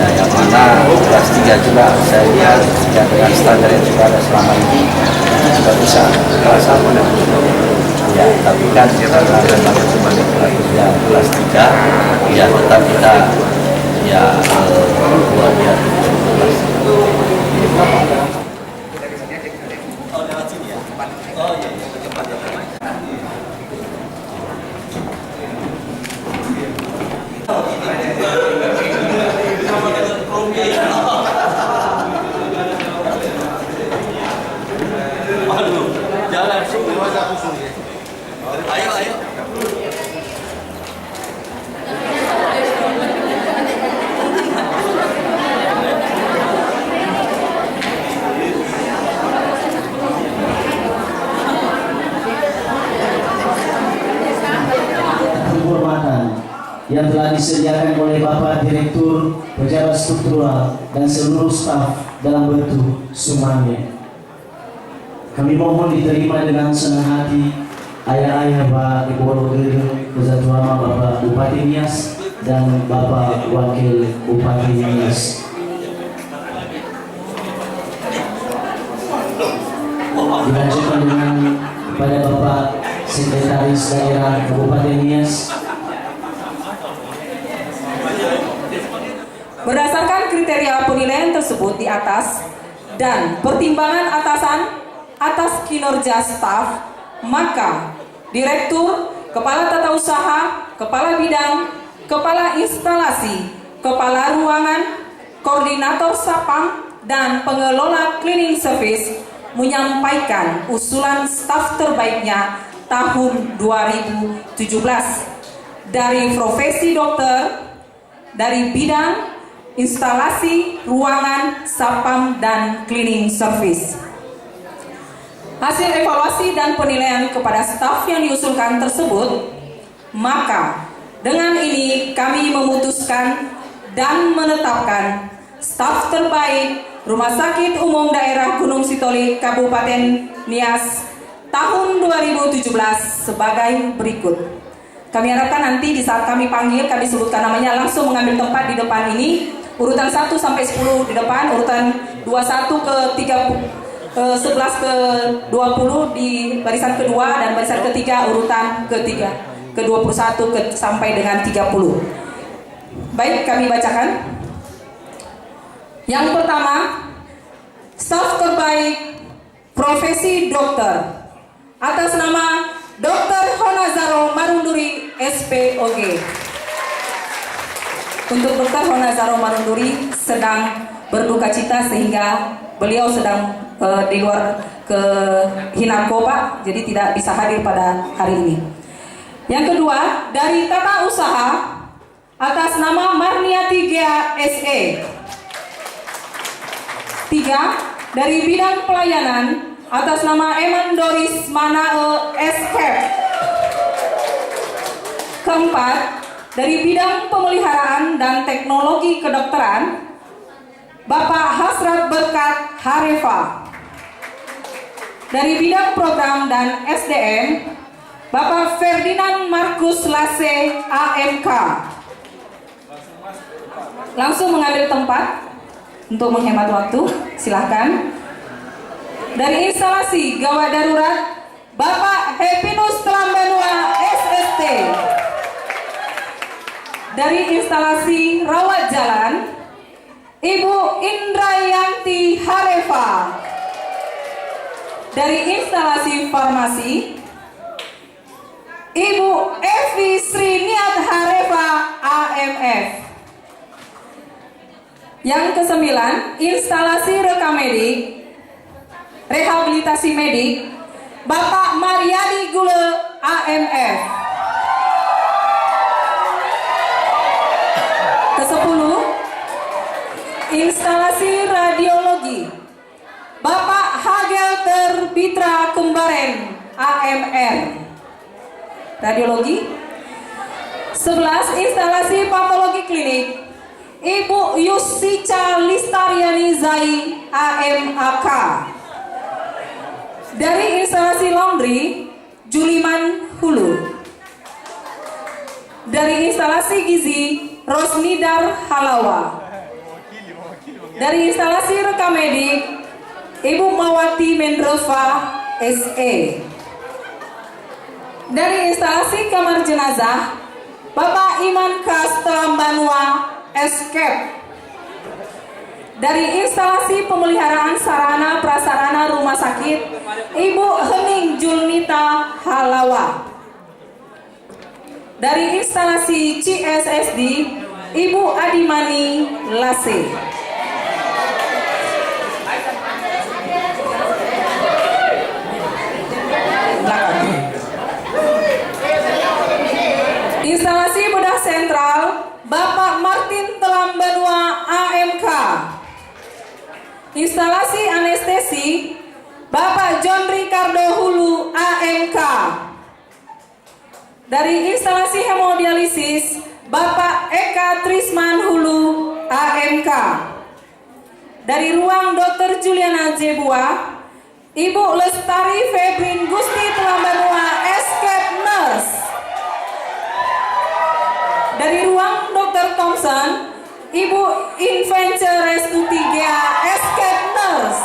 ya, yang mana kelas 3 juga saya lihat ya, dengan standar yang sudah ada selama ini itu juga bisa kelas 1 ya, tapi kan kita ada sebagai kelas 3 ya, tetap kita ya buat dia kelas. Oh lewat sini ya? Oh iya, cepat ya. Aduh, jalan semua. Ayo, ayo. Penghormatan yang telah disediakan oleh Bapak Direktur, pejabat struktural, dan seluruh staf dalam bentuk sumbangan. Kami mohon diterima dengan senang hati ayah-ayah Pak Ibu Gede, Ketua Mama Bapak Bupati Nias dan Bapak Wakil Bupati Nias. Dilanjutkan dengan kepada Bapak Sekretaris Daerah Kabupaten Nias Berdasarkan kriteria penilaian tersebut di atas dan pertimbangan atasan atas kinerja staf, maka Direktur, Kepala Tata Usaha, Kepala Bidang, Kepala Instalasi, Kepala Ruangan, Koordinator Sapam, dan Pengelola Cleaning Service menyampaikan usulan staf terbaiknya tahun 2017 dari profesi dokter, dari bidang instalasi, ruangan, sapam, dan cleaning service. Hasil evaluasi dan penilaian kepada staf yang diusulkan tersebut, maka dengan ini kami memutuskan dan menetapkan staf terbaik Rumah Sakit Umum Daerah Gunung Sitoli Kabupaten Nias tahun 2017 sebagai berikut. Kami harapkan nanti di saat kami panggil, kami sebutkan namanya, langsung mengambil tempat di depan ini. Urutan 1 sampai 10 di depan, urutan 21 ke 11 ke 20 di barisan kedua, dan barisan ketiga urutan ketiga ke 21 sampai dengan 30. Baik, kami bacakan. Yang pertama, staf terbaik profesi dokter atas nama Dr. Honazaro Marunduri SPOG. Untuk Dr. Honazaro Marunduri sedang berduka cita sehingga beliau sedang di luar ke Hinarkoba, jadi tidak bisa hadir pada hari ini. Yang kedua, dari Tata Usaha atas nama Marniati Gea SE. 3, dari bidang pelayanan atas nama Eman Doris Manae Escape. 4, dari bidang pemeliharaan dan teknologi kedokteran Bapak Hasrat Berkat Harefa. Dari bidang program dan SDM Bapak Ferdinand Markus Lase AMK. Langsung mengambil tempat untuk menghemat waktu, silahkan. Dari instalasi gawat darurat Bapak Hepinus Telambanua SST. Dari instalasi rawat jalan Ibu Indrayanti Harefa. Dari instalasi farmasi Ibu Evi Sriniat Harefa AMF. Yang ke-9, instalasi rekam medik, rehabilitasi medik Bapak Mariadi Gule AMF. Ke-10, instalasi radiologi Bapak Hagelter Bitra Kembaren AMR. Radiologi. 11, instalasi patologi klinik Ibu Yusica Listariani Zai AMAK. Dari instalasi laundry Juliman Hulu. Dari instalasi gizi Rosnidar Halawa. Dari instalasi rekam medik Ibu Mawati Mendrova SE. Dari instalasi kamar jenazah Bapak Iman Kas Telambanua Escape. Dari instalasi pemeliharaan sarana prasarana rumah sakit Ibu Hening Julnita Halawa. Dari instalasi CSSD Ibu Adimani Lase. Instalasi bedah sentral Bapak Martin Telambanua AMK. Instalasi anestesi Bapak John Ricardo Hulu AMK. Dari instalasi hemodialisis Bapak Eka Trisman Hulu AMK. Dari ruang Dr. Juliana Jebua Ibu Lestari Febrin Gusti Telambanua Escape Nurse. Dari ruang Dr. Thompson Ibu Inventure Restuti Gea Escape Nurse.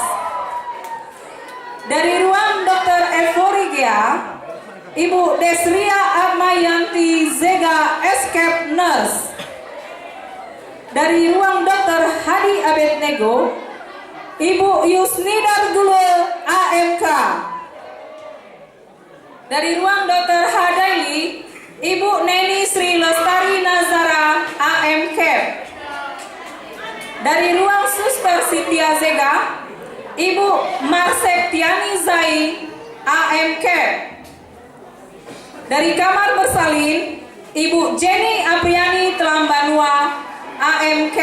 Dari ruang Dr. Evori Gea Ibu Desria Atmayanti Zega Escape Nurse. Dari ruang Dr. Hadi Abednego, Ibu Yusnidar Gule, AMK. Dari ruang Dr. Hadaili, Ibu Neni Sri Lestari Nazara, AMK. Dari ruang Suster Siti Azega, Ibu Marseptiani Zai, AMK. Dari kamar bersalin, Ibu Jenny Apriani Telambanua, AMK.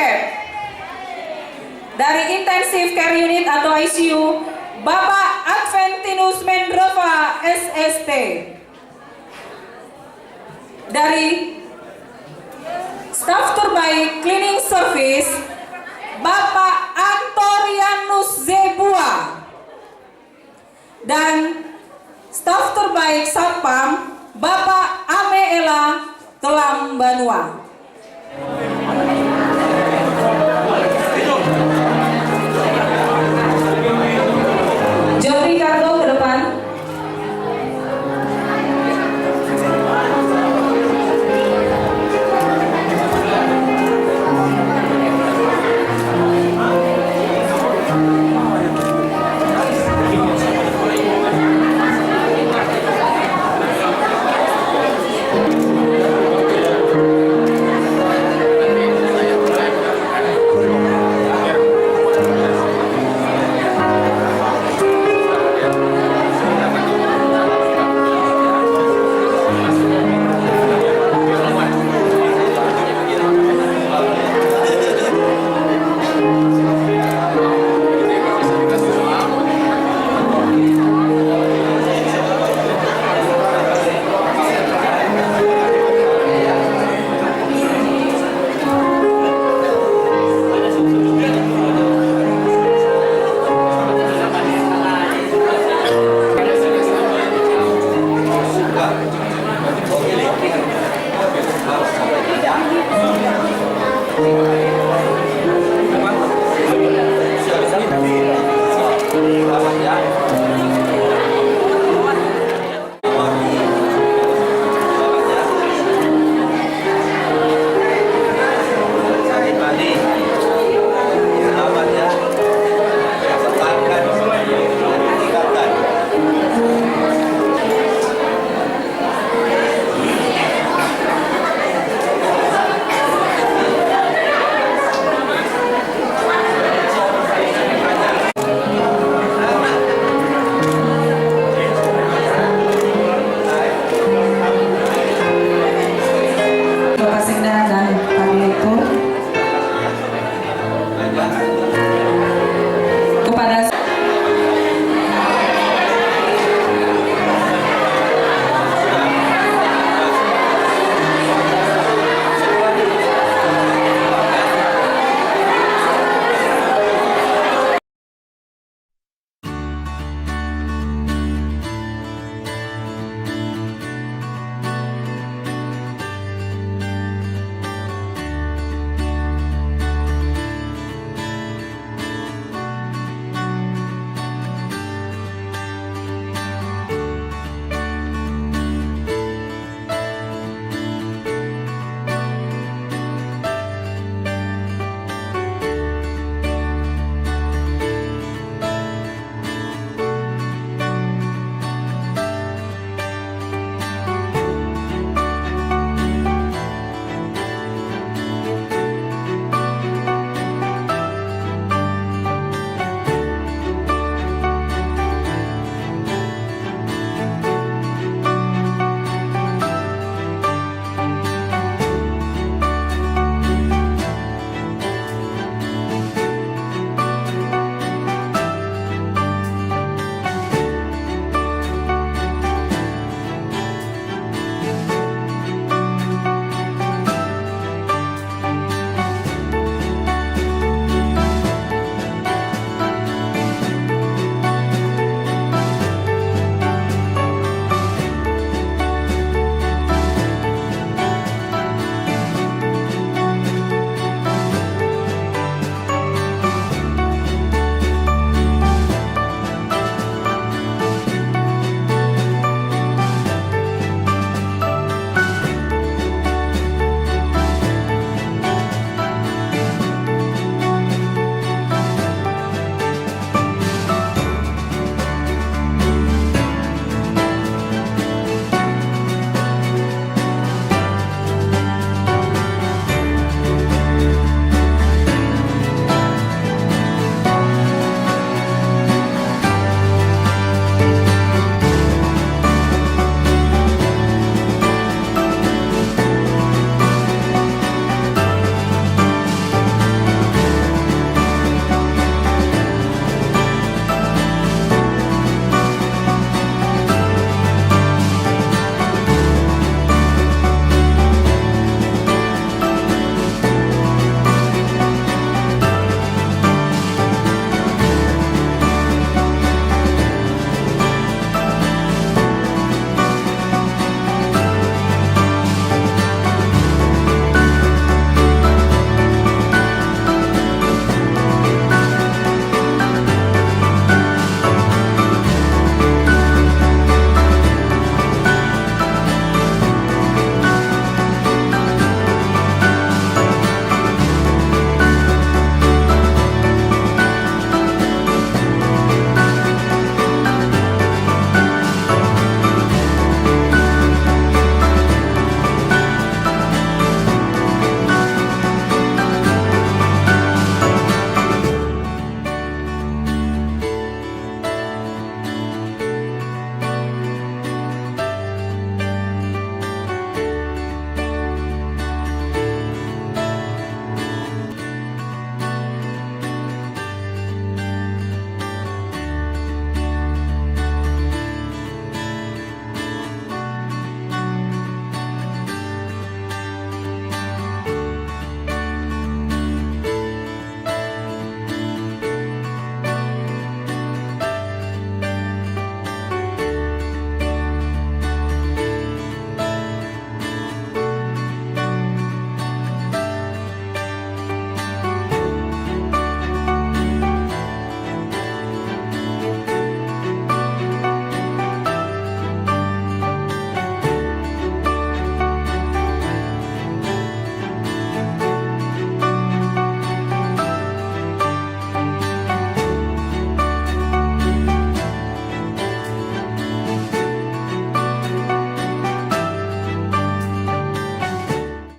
Dari Intensive Care Unit atau ICU, Bapak Adventinus Mendrova, SST. Dari Staf Terbaik Cleaning Service, Bapak Antorianus Zebua. Dan Staf Terbaik Satpam, Bapak Ameela Telambanua. John Ricardo ke depan. Oke.